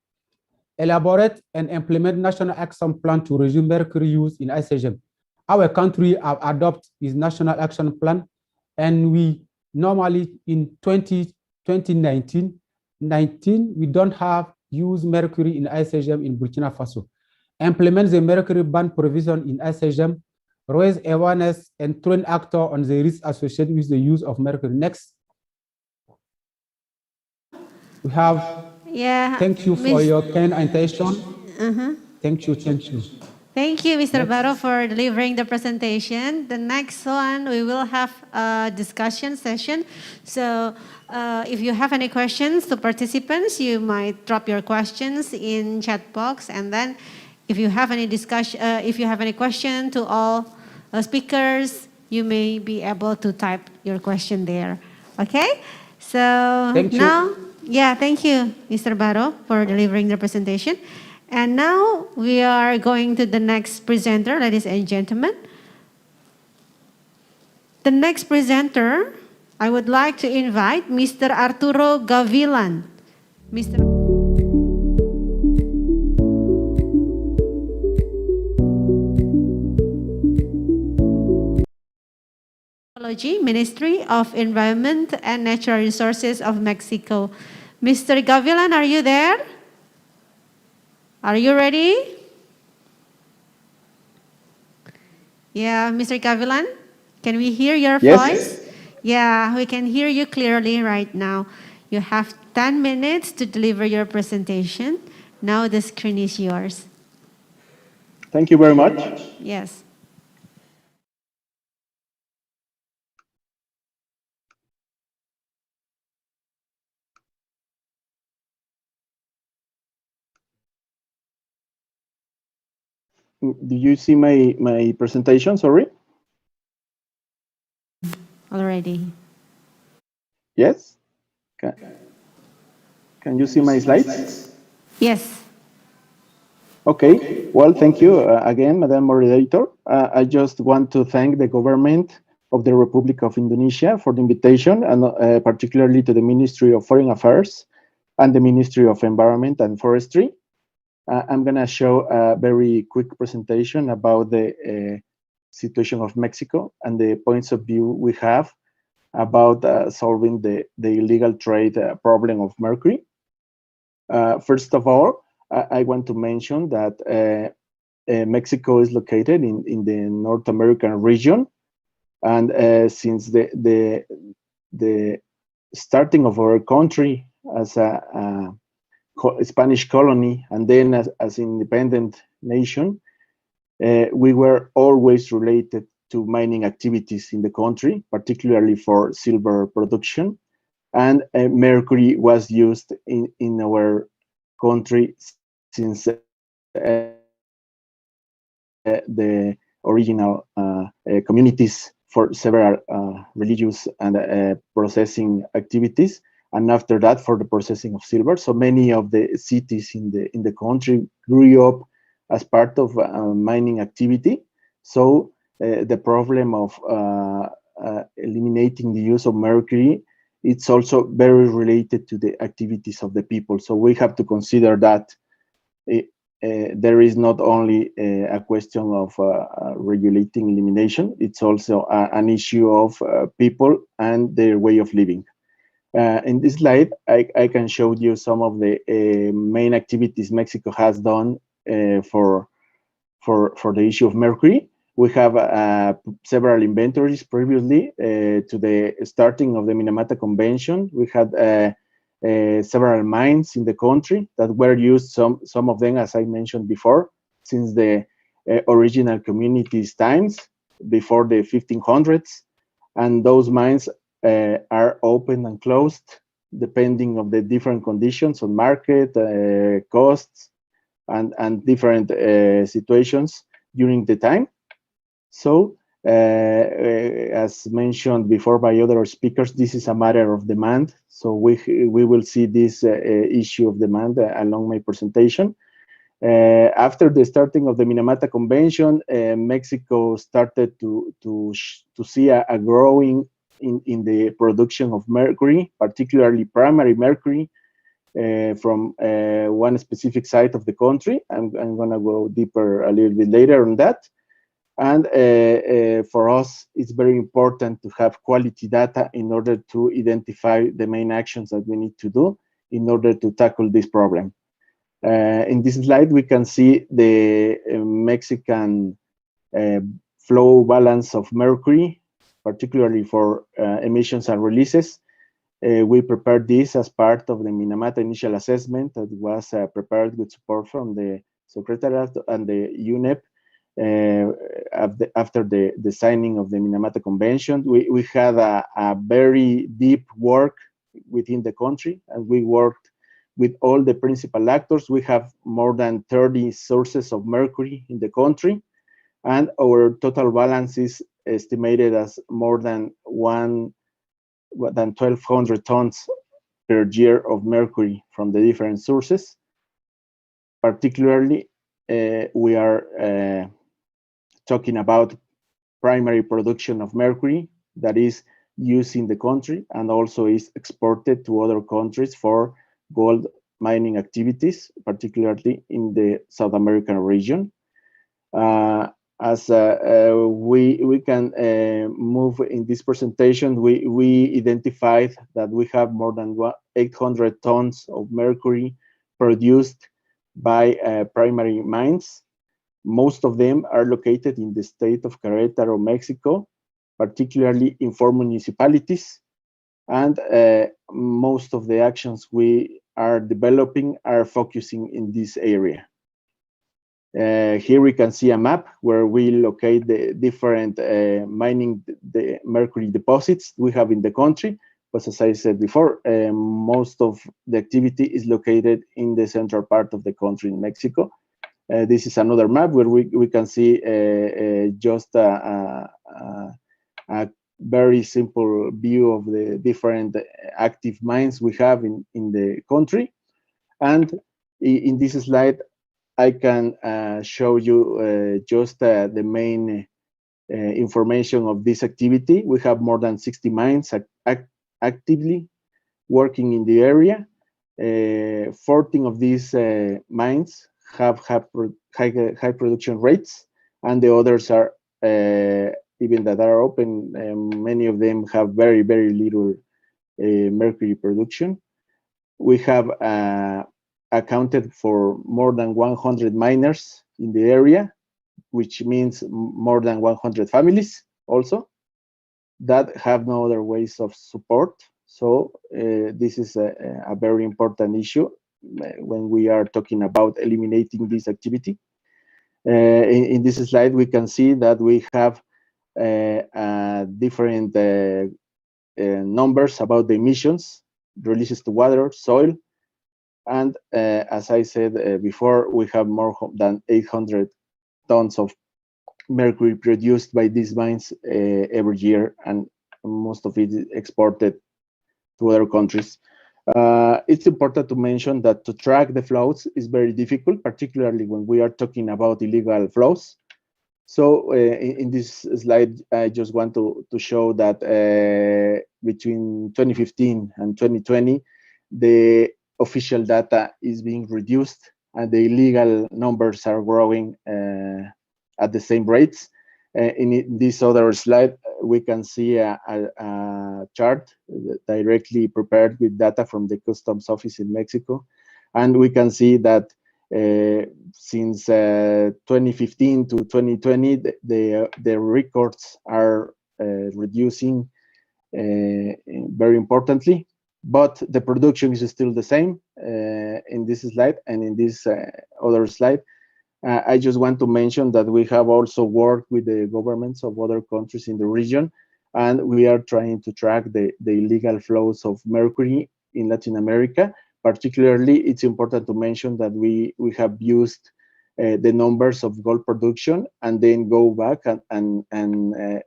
Speaker 9: Elaborate and implement national action plan to resume mercury use in ICGM. Our country have adopted its national action plan, and we normally in 2019, we don't have use mercury in ICGM in Burkina Faso. Implement the mercury ban provision in ICGM, raise awareness and train actors on the risk associated with the use of mercury. Next. We have, thank you for your kind attention. Thank you.
Speaker 1: Thank you, Mr. Baro, for delivering the presentation. The next one, we will have a discussion session. So if you have any questions to participants, you might drop your questions in chat box. And then if you have any question to all speakers, you may be able to type your question there. Okay? So
Speaker 9: thank you.
Speaker 1: Now, thank you, Mr. Baro, for delivering the presentation. And now we are going to the next presenter, ladies and gentlemen. The next presenter, I would like to invite Mr. Arturo Gavilan. Ministry of Environment and Natural Resources of Mexico. Mr. Gavilan, are you there? Are you ready? Yeah, Mr. Gavilan, can we hear your voice? Yeah, we can hear you clearly right now. You have 10 minutes to deliver your presentation. Now the screen is yours.
Speaker 10: Thank you very much.
Speaker 1: Yes.
Speaker 10: Do you see my presentation? Sorry.
Speaker 1: Already.
Speaker 10: Yes. Can you see my slides?
Speaker 1: Yes.
Speaker 10: Okay. Well, thank you again, Madam Moderator. I just want to thank the government of the Republic of Indonesia for the invitation, and particularly to the Ministry of Foreign Affairs and the Ministry of Environment and Forestry. I'm going to show a very quick presentation about the situation of Mexico and the points of view we have about solving the illegal trade problem of mercury. First of all, I want to mention that Mexico is located in the North American region, and since the starting of our country as a Spanish colony and then as independent nation, we were always related to mining activities in the country, particularly for silver production, and mercury was used in our country since the original communities for several religious and processing activities, and after that for the processing of silver. So many of the cities in the country grew up as part of mining activity. So the problem of eliminating the use of mercury, it's also very related to the activities of the people. So we have to consider that there is not only a question of regulating elimination, it's also an issue of people and their way of living. In this slide, I can show you some of the main activities Mexico has done for the issue of mercury. We have several inventories previously to the starting of the Minamata Convention. We had several mines in the country that were used, some of them, as I mentioned before, since the original communities times before the 1500s, and those mines are open and closed depending on the different conditions on market, costs, and different situations during the time. So, as mentioned before by other speakers, this is a matter of demand. So we will see this issue of demand along my presentation. After the starting of the Minamata Convention, Mexico started to see a growing in the production of mercury, particularly primary mercury, from one specific site of the country. I'm going to go deeper a little bit later on that. And for us, it's very important to have quality data in order to identify the main actions that we need to do in order to tackle this problem. In this slide, we can see the Mexican flow balance of mercury, particularly for emissions and releases. We prepared this as part of the Minamata initial assessment that was prepared with support from the Secretariat and the UNEP. After the signing of the Minamata Convention, we had a very deep work within the country, and we worked with all the principal actors. We have more than 30 sources of mercury in the country, and our total balance is estimated as more than 1,200 tons per year of mercury from the different sources. Particularly, we are talking about primary production of mercury that is used in the country and also is exported to other countries for gold mining activities, particularly in the South American region. As we can move in this presentation, we identified that we have more than 800 tons of mercury produced by primary mines. Most of them are located in the state of Querétaro, Mexico, particularly in 4 municipalities. And most of the actions we are developing are focusing in this area. Here we can see a map where we locate the different the mercury deposits we have in the country. But as I said before, most of the activity is located in the central part of the country in Mexico. This is another map where we can see just a very simple view of the different active mines we have in the country. And in this slide, I can show you just the main information of this activity. We have more than 60 mines actively working in the area. 14 of these mines have high production rates, and the others are, even that are open, many of them have very, very little mercury production. We have accounted for more than 100 miners in the area, which means more than 100 families also that have no other ways of support. So this is a very important issue when we are talking about eliminating this activity. In this slide, we can see that we have different numbers about the emissions, releases to water, soil, and as I said before, we have more than 800 tons of mercury produced by these mines every year, and most of it is exported to other countries. It's important to mention that to track the flows is very difficult, particularly when we are talking about illegal flows. So in this slide, I just want to show that between 2015 and 2020, the official data is being reduced and the illegal numbers are growing at the same rates. In this other slide, we can see a chart directly prepared with data from the Customs Office in Mexico. And we can see that since 2015 to 2020, the records are reducing very importantly, but the production is still the same in this slide and in this other slide. I just want to mention that we have also worked with the governments of other countries in the region, and we are trying to track the illegal flows of mercury in Latin America. Particularly, it's important to mention that we have used the numbers of gold production and then go back and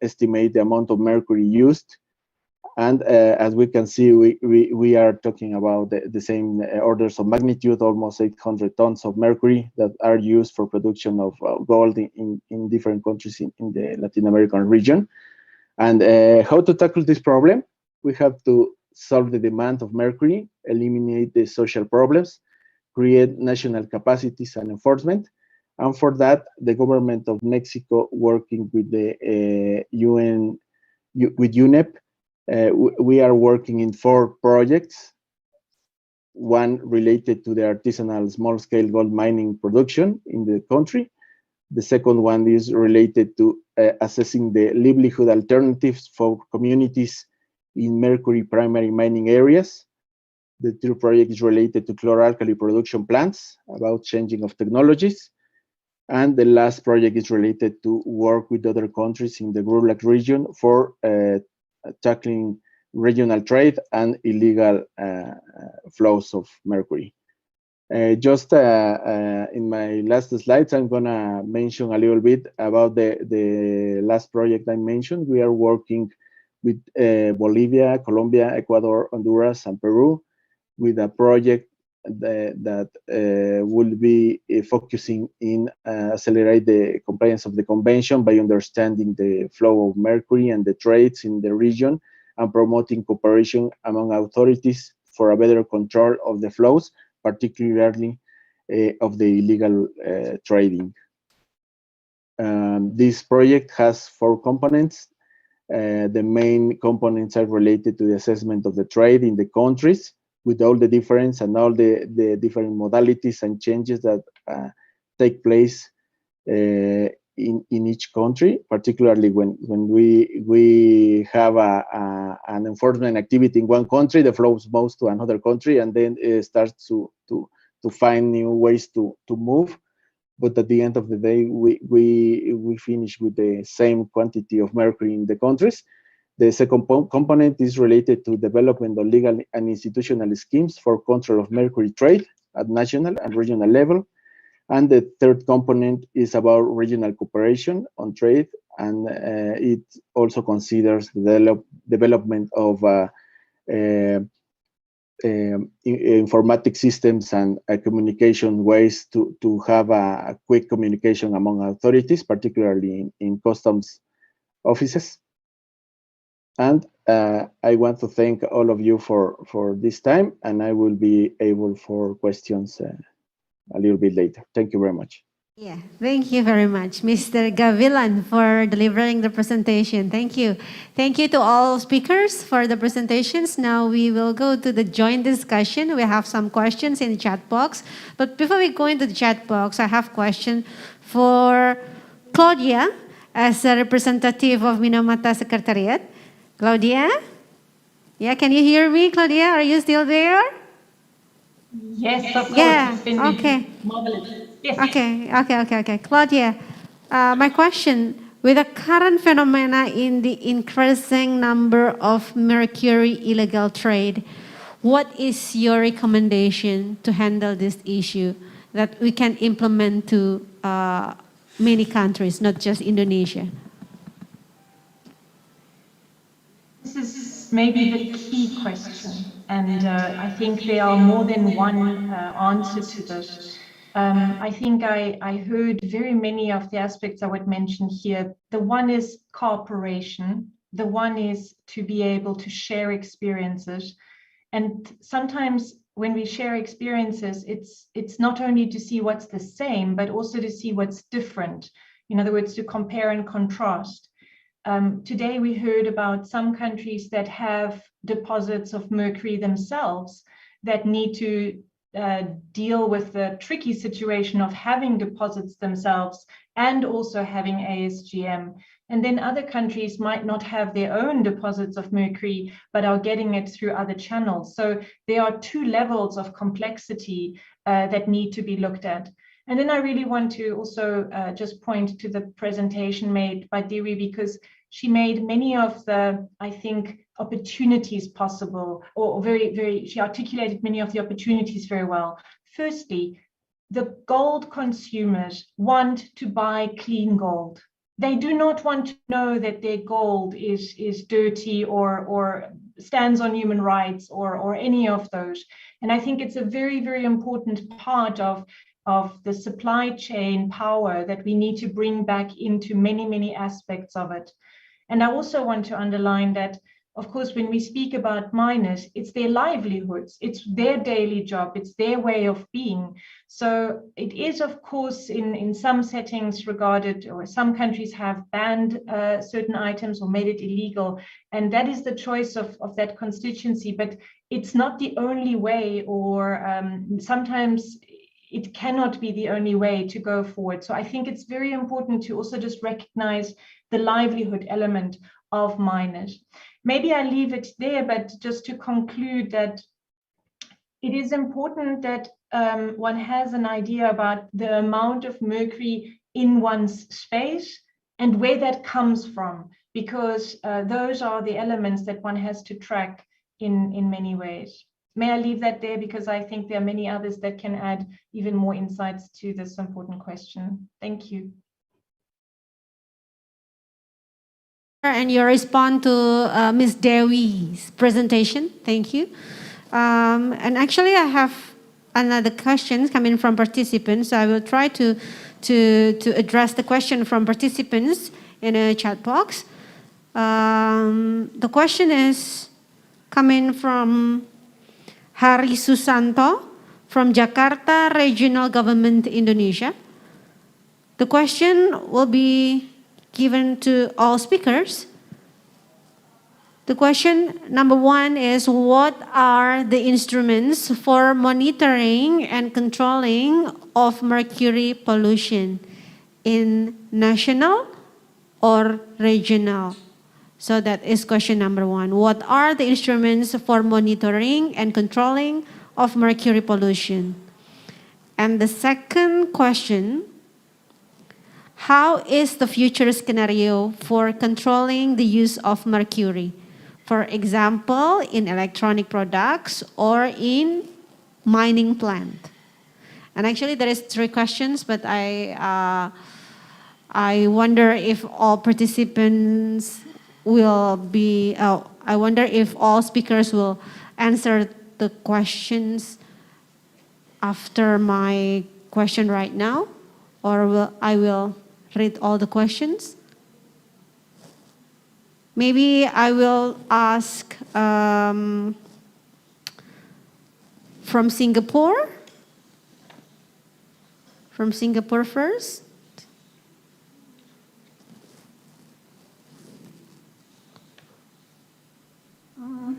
Speaker 10: estimate the amount of mercury used. And as we can see, we are talking about the same orders of magnitude, almost 800 tons of mercury that are used for production of gold in different countries in the Latin American region. And how to tackle this problem? We have to solve the demand of mercury, eliminate the social problems, create national capacities and enforcement. And for that, the government of Mexico, working with the UN, with UNEP, we are working in 4 projects. One related to the artisanal small-scale gold mining production in the country. The second one is related to assessing the livelihood alternatives for communities in mercury primary mining areas. The third project is related to chloralkali production plants, about changing of technologies. And the last project is related to work with other countries in the GRULAC region for tackling regional trade and illegal flows of mercury. Just in my last slides, I'm gonna mention a little bit about the last project I mentioned. We are working with Bolivia, Colombia, Ecuador, Honduras, and Peru with a project that will be focusing in accelerate the compliance of the convention by understanding the flow of mercury and the trades in the region and promoting cooperation among authorities for a better control of the flows, particularly of the illegal trading. This project has 4 components. The main components are related to the assessment of the trade in the countries, with all the difference and all the different modalities and changes that take place in each country, particularly when we have an enforcement activity in one country, the flows moves to another country, and then it starts to find new ways to move. But at the end of the day, we finish with the same quantity of mercury in the countries. The second component is related to development of legal and institutional schemes for control of mercury trade at national and regional level. And the third component is about regional cooperation on trade, and it also considers the development of informatic systems and communication ways to have a quick communication among authorities, particularly in customs offices. And I want to thank all of you for this time, and I will be able for questions a little bit later. Thank you very much.
Speaker 1: Yeah, thank you very much, Mr. Gavilan, for delivering the presentation. Thank you. Thank you to all speakers for the presentations. Now we will go to the joint discussion. We have some questions in the chat box. But before we go into the chat box, I have a question for Claudia as a representative of Minamata Secretariat. Claudia? Yeah, can you hear me, Claudia? Are you still there?
Speaker 5: Yes, of course.
Speaker 1: Yeah,
Speaker 5: It's been
Speaker 1: okay.
Speaker 5: marvelous. Yes.
Speaker 1: Okay. Claudia, my question, with the current phenomena in the increasing number of mercury illegal trade, what is your recommendation to handle this issue that we can implement to many countries, not just Indonesia?
Speaker 5: This is maybe the key question, and I think there are more than one answer to this. I think I heard very many of the aspects I would mention here. The one is cooperation. The one is to be able to share experiences. And sometimes when we share experiences, it's not only to see what's the same, but also to see what's different. In other words, to compare and contrast. Today we heard about some countries that have deposits of mercury themselves that need to deal with the tricky situation of having deposits themselves and also having ASGM. And then other countries might not have their own deposits of mercury, but are getting it through other channels. So there are 2 levels of complexity that need to be looked at. And then I really want to also just point to the presentation made by Dewey, because she made many of the, I think, opportunities possible, or she articulated many of the opportunities very well. Firstly, the gold consumers want to buy clean gold. They do not want to know that their gold is dirty or stands on human rights or any of those. And I think it's a very, very important part of the supply chain power that we need to bring back into many, many aspects of it. And I also want to underline that, of course, when we speak about miners, it's their livelihoods, it's their daily job, it's their way of being. So it is, of course, in some settings regarded, or some countries have banned certain items or made it illegal. And that is the choice of that constituency. But it's not the only way, or sometimes it cannot be the only way to go forward. So I think it's very important to also just recognize the livelihood element of miners. Maybe I leave it there, but just to conclude that it is important that one has an idea about the amount of mercury in one's space and where that comes from, because those are the elements that one has to track in many ways. May I leave that there, because I think there are many others that can add even more insights to this important question. Thank you.
Speaker 1: And your response to Ms. Dewi's presentation. Thank you. And actually, I have another question coming from participants. So I will try to address the question from participants in a chat box. The question is coming from Hari Susanto from Jakarta Regional Government, Indonesia. The question will be given to all speakers. The question number one is, what are the instruments for monitoring and controlling of mercury pollution in national or regional? So that is question number one. What are the instruments for monitoring and controlling of mercury pollution? And the second question, how is the future scenario for controlling the use of mercury? For example, in electronic products or in mining plant. And actually there is 3 questions, but I wonder if all participants will be, I wonder if all speakers will answer the questions after my question right now, or I will read all the questions. Maybe I will ask from Singapore. From Singapore first.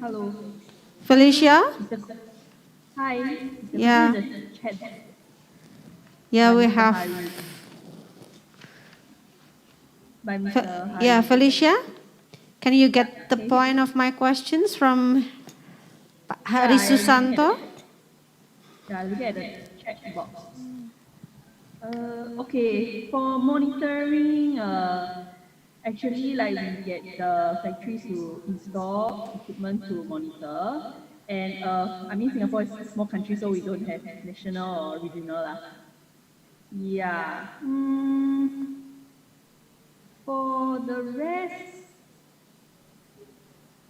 Speaker 6: Hello.
Speaker 1: Felicia?
Speaker 6: Hi.
Speaker 1: Yeah. Yeah, we have.
Speaker 6: By Mr. Hari.
Speaker 1: Yeah, Felicia? Can you get the point of my questions from Hari Susanto?
Speaker 6: Yeah, look at the chat box. Okay, for monitoring, actually, like we get the factories to install equipment to monitor. And I mean, Singapore is a small country, so we don't have national or regional. Yeah. For the rest,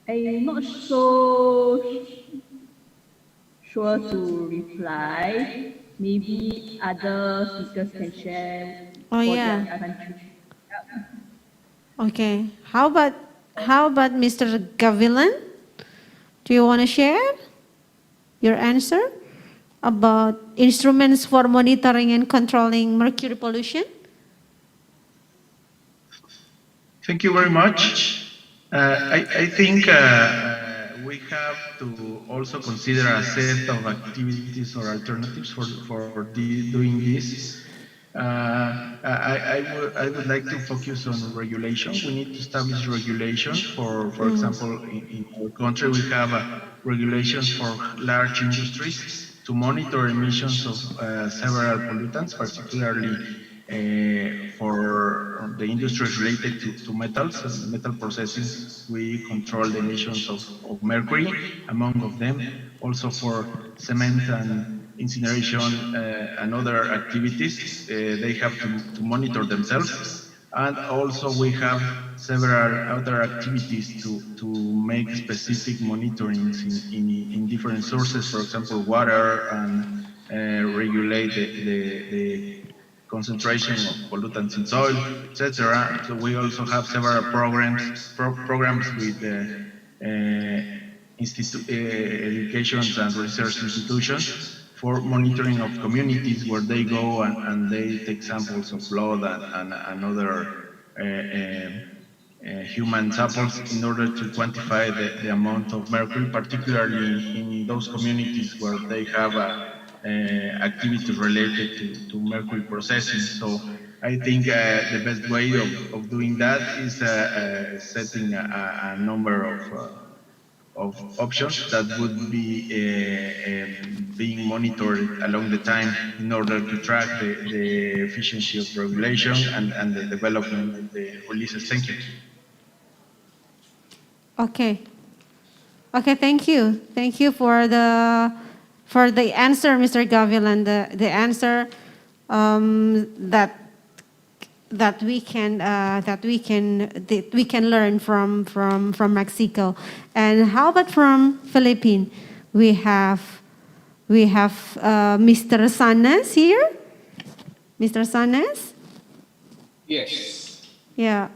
Speaker 6: I'm not so sure to reply. Maybe other speakers can share
Speaker 1: Oh,
Speaker 6: for
Speaker 1: yeah.
Speaker 6: their country.
Speaker 1: Okay. How about Mr. Gavilan? Do you want to share your answer about instruments for monitoring and controlling mercury pollution?
Speaker 11: Thank you very much. I think we have to also consider a set of activities or alternatives for doing this. I would like to focus on regulation. We need to establish regulation for example, in our country we have regulations for large industries, to monitor emissions of several pollutants, particularly for the industries related to metals and metal processing. We control the emissions of mercury, among of them. Also for cement and incineration and other activities, they have to monitor themselves. And also we have several other activities to make specific monitorings in different sources, for example, water, and regulate the concentration of pollutants in soil, etc. So we also have several programs with educations and research institutions for monitoring of communities where they go and they take samples of blood and other human samples in order to quantify the amount of mercury, particularly in those communities where they have activities related to mercury processing. So I think the best way of doing that is setting a number of options that would be being monitored along the time in order to track the efficiency of regulation and the development of the releases. Thank you.
Speaker 1: Okay. Okay, thank you. Thank you for the answer, Mr. Gavilan. The answer that we can learn from Mexico. And how about from Philippines? We have Mr. Sanes here. Mr. Sanes?
Speaker 7: Yes.
Speaker 1: Yeah.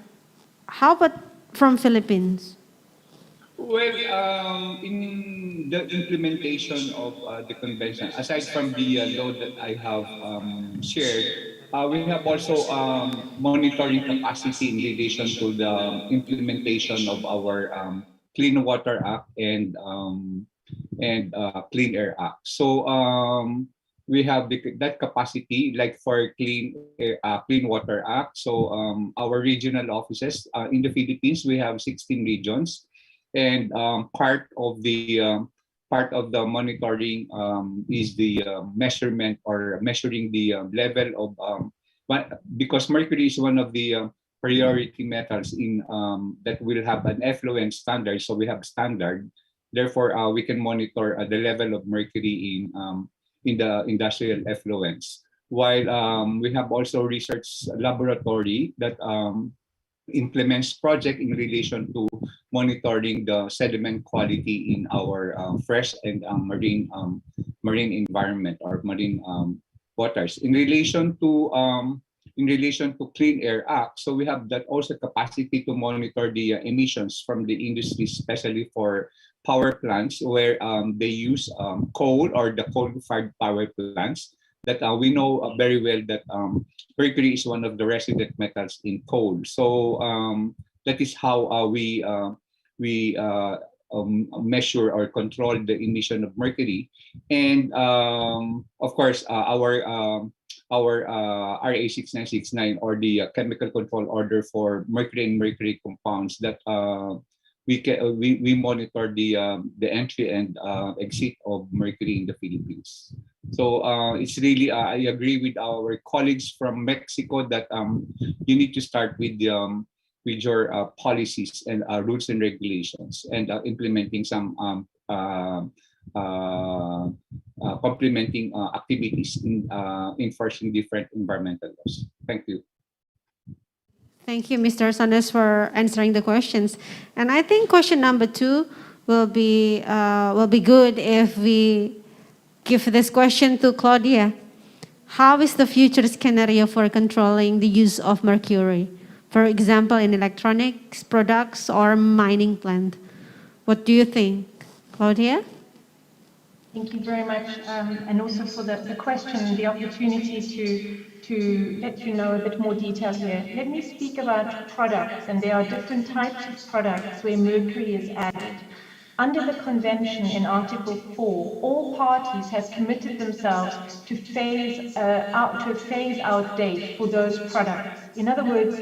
Speaker 1: How about from Philippines?
Speaker 7: Well, in the implementation of the convention, aside from the law that I have shared, we have also monitoring capacity in relation to the implementation of our Clean Water Act and Clean Air Act. So we have that capacity, like for Clean Water Act. So our regional offices in the Philippines, we have 16 regions. And part of the monitoring is the measurement or measuring the level of because mercury is one of the priority metals in that will have an effluent standard. So we have standard. Therefore, we can monitor the level of mercury in the industrial effluents. While we have also research laboratory that implements project in relation to monitoring the sediment quality in our fresh and marine environment or marine waters. In relation to Clean Air Act, so we have that also capacity to monitor the emissions from the industry, especially for power plants where they use coal or the coal-fired power plants. That we know very well that mercury is one of the resident metals in coal. So that is how we measure or control the emission of mercury. And of course, our RA 6969 or the chemical control order for mercury and mercury compounds that we monitor the entry and exit of mercury in the Philippines. So it's really I agree with our colleagues from Mexico that you need to start with your policies and rules and regulations and implementing some complementing activities in enforcing different environmental laws. Thank you.
Speaker 1: Thank you, Mr. Sanes, for answering the questions. And I think question number 2 will be good if we give this question to Claudia. How is the future scenario for controlling the use of mercury? For example, in electronics products or mining plant. What do you think, Claudia?
Speaker 5: Thank you very much, and also for the question and the opportunity to let you know a bit more detail here. Let me speak about products, and there are different types of products where mercury is added. Under the convention in Article 4, all parties have committed themselves to a phase-out date for those products. In other words,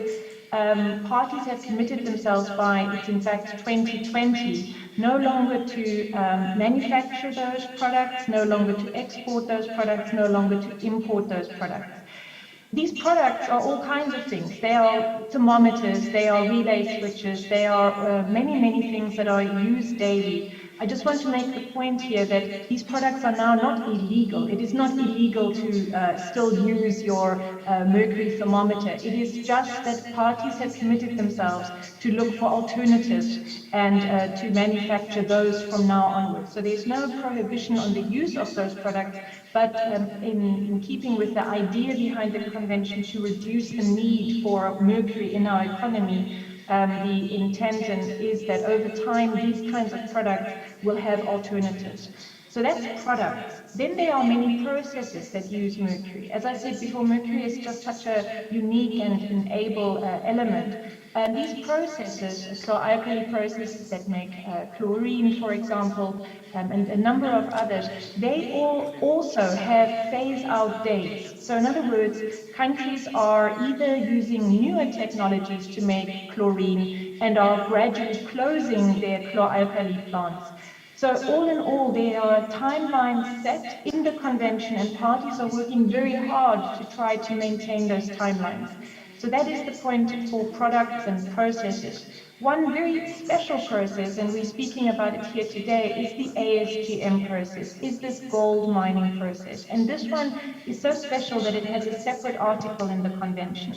Speaker 5: parties have committed themselves by, it's in fact 2020, no longer to manufacture those products, no longer to export those products, no longer to import those products. These products are all kinds of things. They are thermometers, they are relay switches, they are many, many things that are used daily. I just want to make the point here that these products are now not illegal. It is not illegal to still use your mercury thermometer. It is just that parties have committed themselves to look for alternatives and to manufacture those from now onwards. So there's no prohibition on the use of those products, but in keeping with the idea behind the convention to reduce the need for mercury in our economy, the intent is that over time these kinds of products will have alternatives. So that's products. Then there are many processes that use mercury. As I said before, mercury is just such a unique and enable element. And these processes, chloralkali processes that make chlorine, for example, and a number of others, they all also have phase-out dates. So in other words, countries are either using newer technologies to make chlorine and are gradually closing their chloralkali plants. So all in all, there are timelines set in the convention and parties are working very hard to try to maintain those timelines. So that is the point for products and processes. One very special process, and we're speaking about it here today, is the ASGM process, is this gold mining process. And this one is so special that it has a separate article in the convention.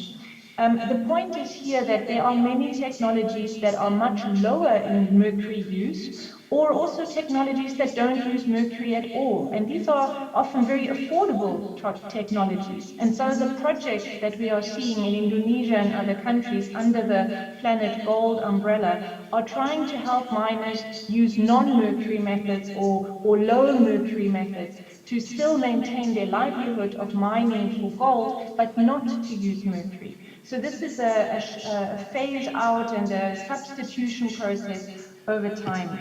Speaker 5: The point is here that there are many technologies that are much lower in mercury use, or also technologies that don't use mercury at all. And these are often very affordable technologies. And so the project that we are seeing in Indonesia and other countries under the Planet Gold umbrella are trying to help miners use non-mercury methods or low mercury methods to still maintain their livelihood of mining for gold, but not to use mercury. So this is a phase out and a substitution process over time.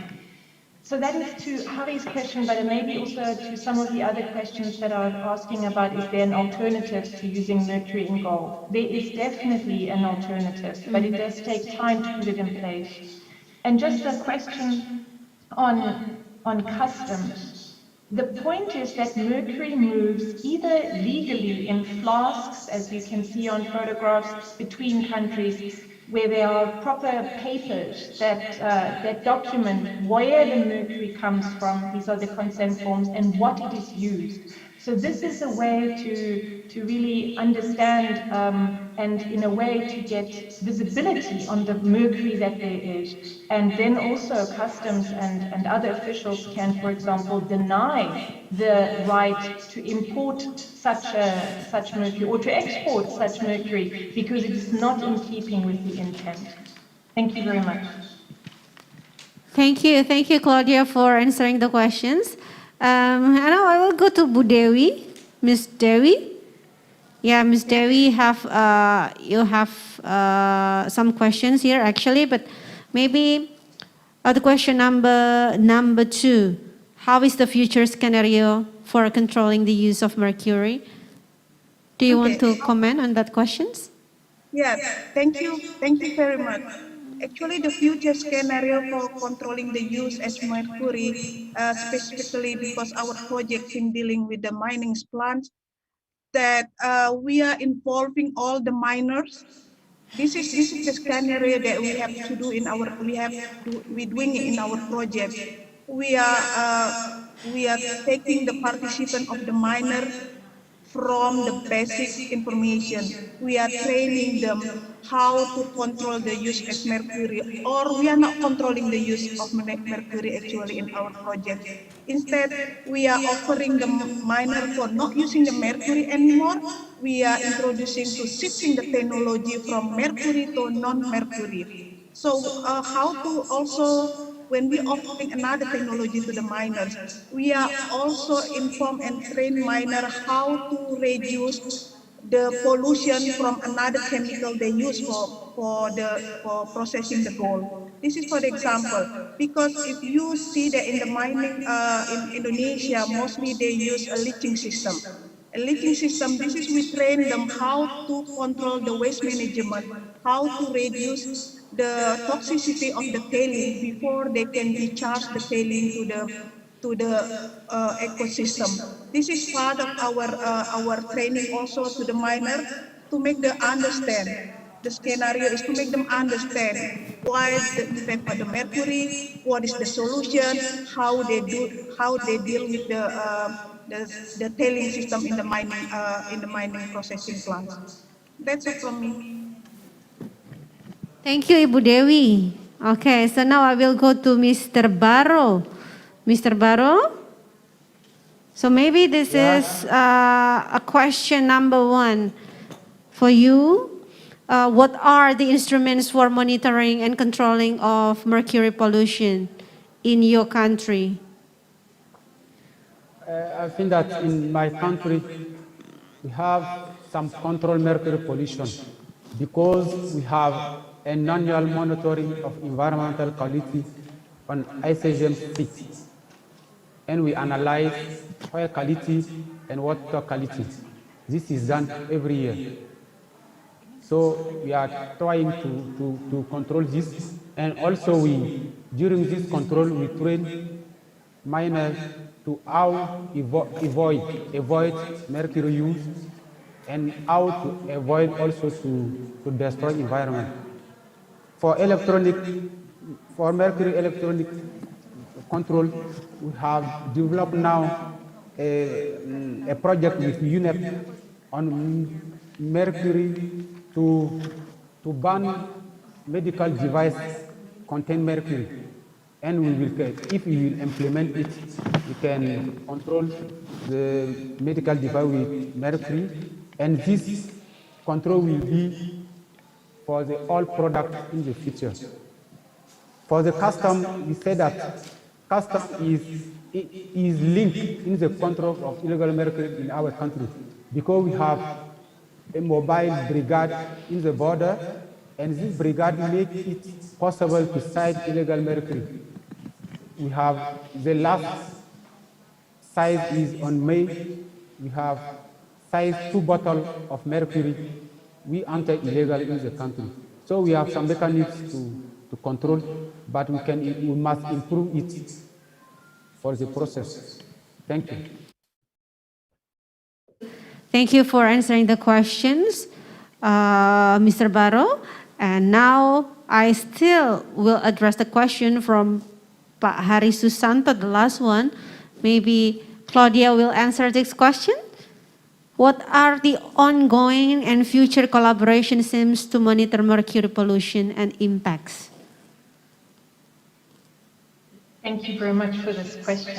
Speaker 5: So that is to Harry's question, but maybe also to some of the other questions that are asking about, is there an alternative to using mercury in gold? There is definitely an alternative, but it does take time to put it in place. And just a question on customs. The point is that mercury moves either legally in flasks, as you can see on photographs, between countries, where there are proper papers that document where the mercury comes from. These are the consent forms and what it is used. So this is a way to really understand and in a way to get visibility on the mercury that there is. And then also customs and other officials can, for example, deny the right to import such mercury or to export such mercury because it is not in keeping with the intent. Thank you very much.
Speaker 1: Thank you, Claudia, for answering the questions. And now I will go to Bu Dewi, Miss Dewi. Yeah, Miss Dewi, you have some questions here actually, but maybe the question number 2. How is the future scenario for controlling the use of mercury? Do you want to comment on that questions?
Speaker 8: Yes, thank you very much. Actually, the future scenario for controlling the use as mercury, specifically because our project in dealing with the mining plants, that we are involving all the miners. This is the scenario that we have to do we're doing it in our project. We are taking the participant of the miner from the basic information. We are training them how to control the use as mercury, or we are not controlling the use of mercury actually in our project. Instead, we are offering the miner for not using the mercury anymore. We are introducing to shifting the technology from mercury to non-mercury. So how to also, when we offering another technology to the miners, we are also inform and train miner how to reduce the pollution from another chemical they use for processing the gold. This is for the example, because if you see that in the mining in Indonesia, mostly they use a leaching system. A leaching system, this is we train them how to control the waste management, how to reduce the toxicity of the tailing before they can discharge the tailing to the ecosystem. This is part of our training also to the miner to make them understand. The scenario is to make them understand why the impact of the mercury, what is the solution, how they deal with the tailing system in the mining processing plants. That's all from me.
Speaker 1: Thank you, Ibu Dewi. Okay, so now I will go to Mr. Baro. Mr. Baro? So maybe this is a question number one for you. What are the instruments for monitoring and controlling of mercury pollution in your country?
Speaker 9: I think that in my country, we have some control mercury pollution because we have an annual monitoring of environmental quality on ICGM 6. And we analyze air quality and water quality. This is done every year. So we are trying to control this. And also during this control, we train miners to how avoid mercury use and how to avoid also to destroy environment. For mercury electronic control, we have developed now a project with UNEP on mercury to ban medical device contain mercury. And if we will implement it, we can control the medical device with mercury. And this control will be for the all products in the future. For the custom, we say that custom is linked in the control of illegal mercury in our country because we have a mobile brigade in the border, and this brigade makes it possible to cite illegal mercury. We have the last size is on May. We have size 2 bottles of mercury. We enter illegal in the country. So we have some mechanisms to control, but we must improve it for the process. Thank you.
Speaker 1: Thank you for answering the questions, Mr. Baro. And now I still will address the question from Pak Hari Susanto, the last one. Maybe Claudia will answer this question. What are the ongoing and future collaboration schemes to monitor mercury pollution and impacts?
Speaker 5: Thank you very much for this question.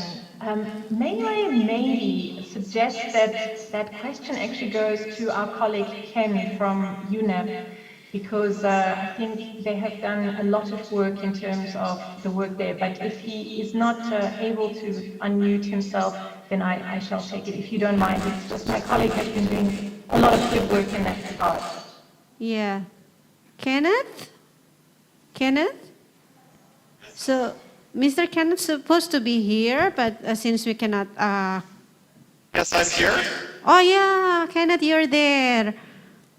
Speaker 5: May I maybe suggest that that question actually goes to our colleague Ken from UNEP, because I think they have done a lot of work in terms of the work there. But if he is not able to unmute himself, then I shall take it, if you don't mind. It's just my colleague has been doing a lot of good work in that regard.
Speaker 1: Yeah. Kenneth? So, Mr. Kenneth is supposed to be here, but since we cannot...
Speaker 12: Yes, I'm here.
Speaker 1: Oh yeah, Kenneth, you're there.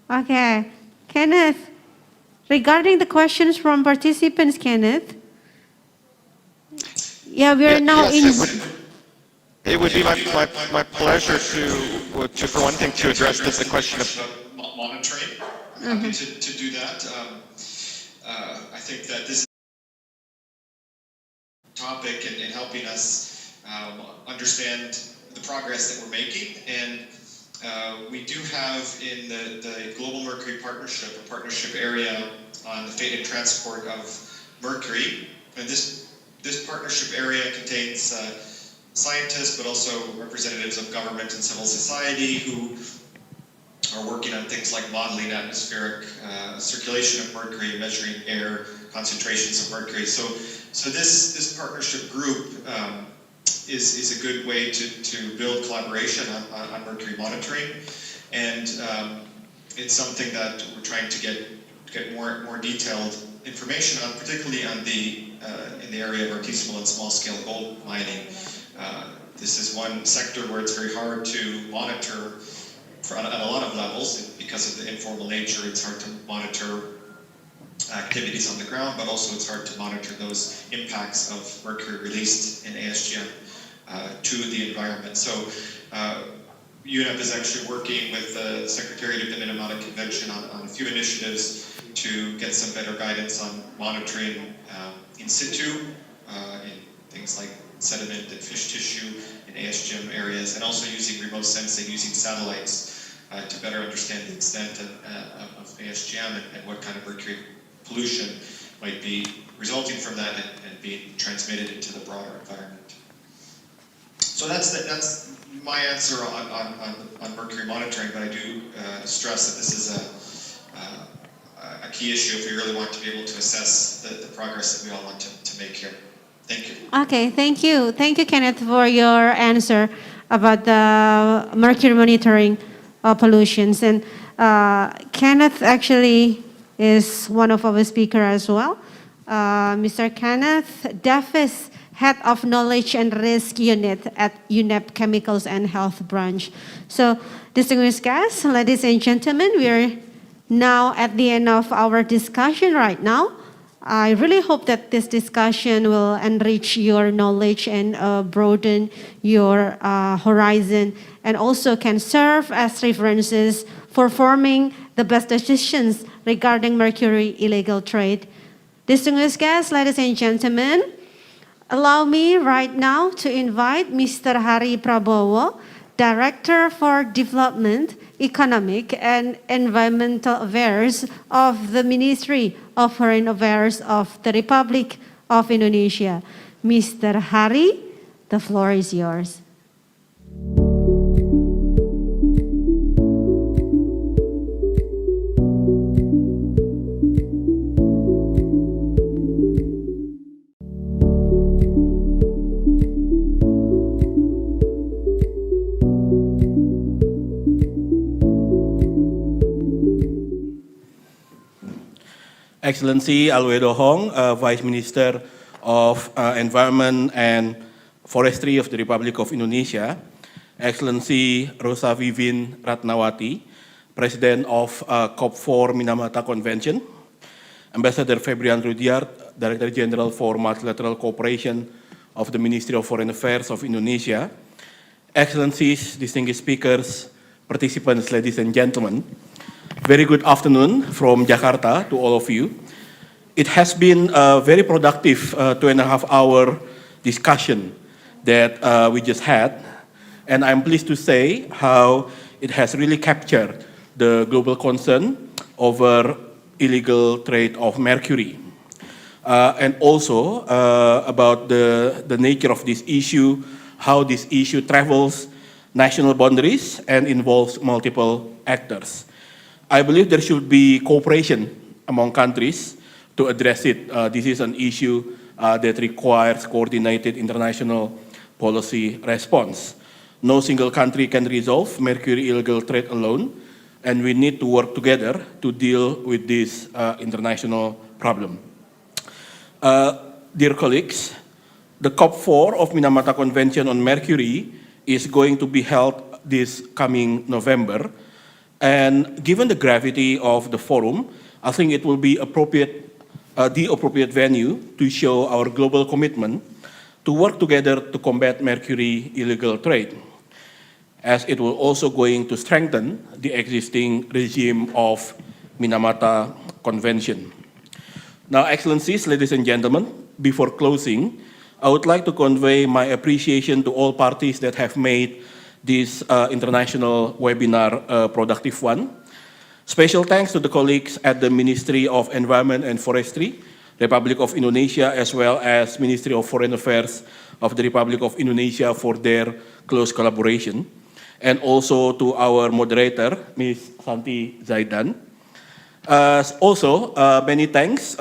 Speaker 1: Okay. Kenneth, regarding the questions from participants, Kenneth. Yeah, we're now in...
Speaker 12: It would be my pleasure to, for one thing, to address the question of
Speaker 13: monitoring. I'm happy to do that. I think that this topic and helping us understand the progress that we're making. And we do have in the Global Mercury Partnership, a partnership area on the fate and transport of mercury. And this partnership area contains scientists, but also representatives of government and civil society who are working on things like modeling atmospheric circulation of mercury, measuring air concentrations of mercury. So this partnership group is a good way to build collaboration on mercury monitoring, and it's something that we're trying to get more detailed information on, particularly on in the area of artisanal and small scale gold mining. This is one sector where it's very hard to monitor on a lot of levels because of the informal nature. It's hard to monitor activities on the ground, but also it's hard to monitor those impacts of mercury released in ASGM to the environment. So UNEP is actually working with the Secretariat of the Minamata Convention on a few initiatives to get some better guidance on monitoring in situ, in things like sediment and fish tissue in ASGM areas, and also using remote sensing, using satellites to better understand the extent of ASGM and what kind of mercury pollution might be resulting from that and being transmitted into the broader environment. So that's my answer on mercury monitoring, but I do stress that this is a key issue if we really want to be able to assess the progress that we all want to make here. Thank you.
Speaker 1: Okay, thank you. Thank you, Kenneth, for your answer about the mercury monitoring pollutions. And Kenneth actually is one of our speakers as well. Mr. Kenneth Davis, Head of Knowledge and Risk Unit at UNEP Chemicals and Health Branch. So, distinguished guests, ladies and gentlemen, we are now at the end of our discussion right now. I really hope that this discussion will enrich your knowledge and broaden your horizon, and also can serve as references for forming the best decisions regarding mercury illegal trade. Distinguished guests, ladies and gentlemen, allow me right now to invite Mr. Hari Prabowo, Director for Development, Economic and Environmental Affairs of the Ministry of Foreign Affairs of the Republic of Indonesia. Mr. Hari, the floor is yours.
Speaker 14: Excellency Alwedo Hong, Vice Minister of Environment and Forestry of the Republic of Indonesia, Excellency Rosa Vivin Ratnawati, President of COP4 Minamata Convention, Ambassador Febrian Rudyard, Director General for Multilateral Cooperation of the Ministry of Foreign Affairs of Indonesia, Excellencies, distinguished speakers, participants, ladies and gentlemen, very good afternoon from Jakarta to all of you. It has been a very productive 2.5-hour discussion that we just had, and I'm pleased to say how it has really captured the global concern over illegal trade of mercury, and also about the nature of this issue, how this issue travels national boundaries and involves multiple actors. I believe there should be cooperation among countries to address it. This is an issue that requires coordinated international policy response. No single country can resolve mercury illegal trade alone, and we need to work together to deal with this international problem. Dear colleagues, the COP4 of Minamata Convention on Mercury is going to be held this coming November. And given the gravity of the forum, I think it will be the appropriate venue to show our global commitment to work together to combat mercury illegal trade, as it will also going to strengthen the existing regime of Minamata Convention. Now, Excellencies, ladies and gentlemen, before closing, I would like to convey my appreciation to all parties that have made this international webinar productive one. Special thanks to the colleagues at the Ministry of Environment and Forestry, Republic of Indonesia, as well as Ministry of Foreign Affairs of the Republic of Indonesia for their close collaboration, and also to our moderator, Ms. Santi Zaidan. Also, many thanks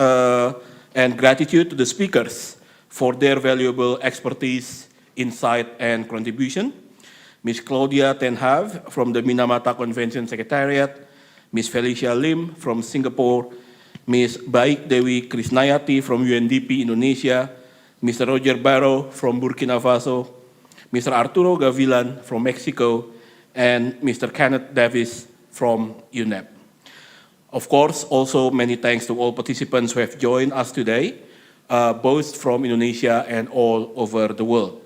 Speaker 14: and gratitude to the speakers for their valuable expertise, insight, and contribution. Ms. Claudia Ten Hav from the Minamata Convention Secretariat, Ms. Felicia Lim from Singapore, Ms. Baik Dewi Krisnayati from UNDP Indonesia, Mr. Roger Barrow from Burkina Faso, Mr. Arturo Gavilan from Mexico, and Mr. Kenneth Davis from UNEP. Of course, also many thanks to all participants who have joined us today, both from Indonesia and all over the world.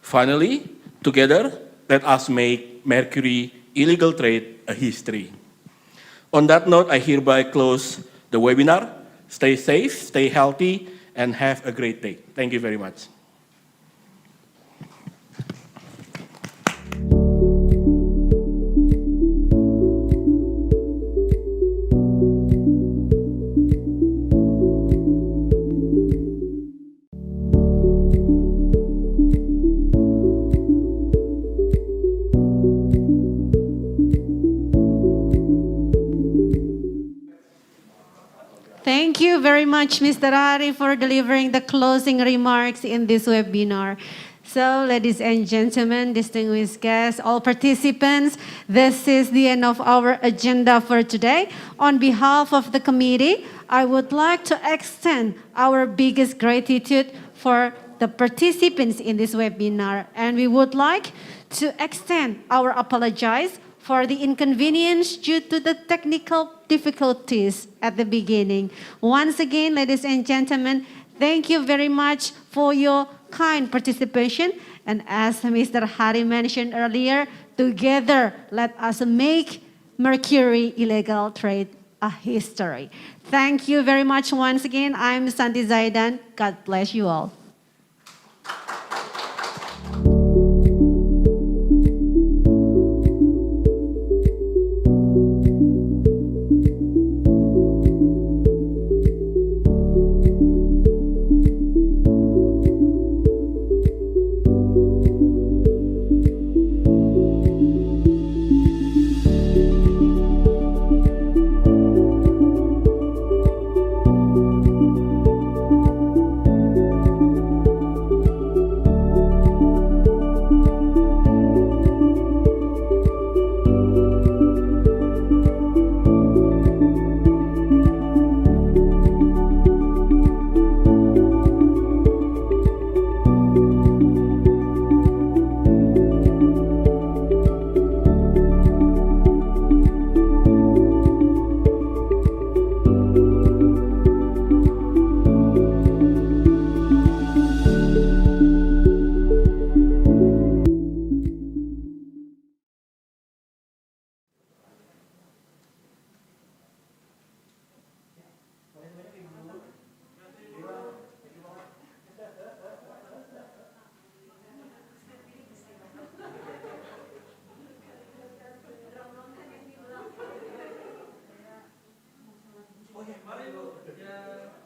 Speaker 14: Finally, together, let us make Mercury illegal trade a history. On that note, I hereby close the webinar. Stay safe, stay healthy, and have a great day. Thank you very much.
Speaker 1: Thank you very much, Mr. Hari, for delivering the closing remarks in this webinar. So, ladies and gentlemen, distinguished guests, all participants, this is the end of our agenda for today. On behalf of the committee, I would like to extend our biggest gratitude for the participants in this webinar, and we would like to extend our apologies for the inconvenience due to the technical difficulties at the beginning. Once again, ladies and gentlemen, thank you very much for your kind participation. And as Mr. Hari mentioned earlier, together, let us make Mercury illegal trade a history. Thank you very much once again. I'm Santi Zaidan. God bless you all.
Speaker 15: Oh ya, mari Bu. Ya.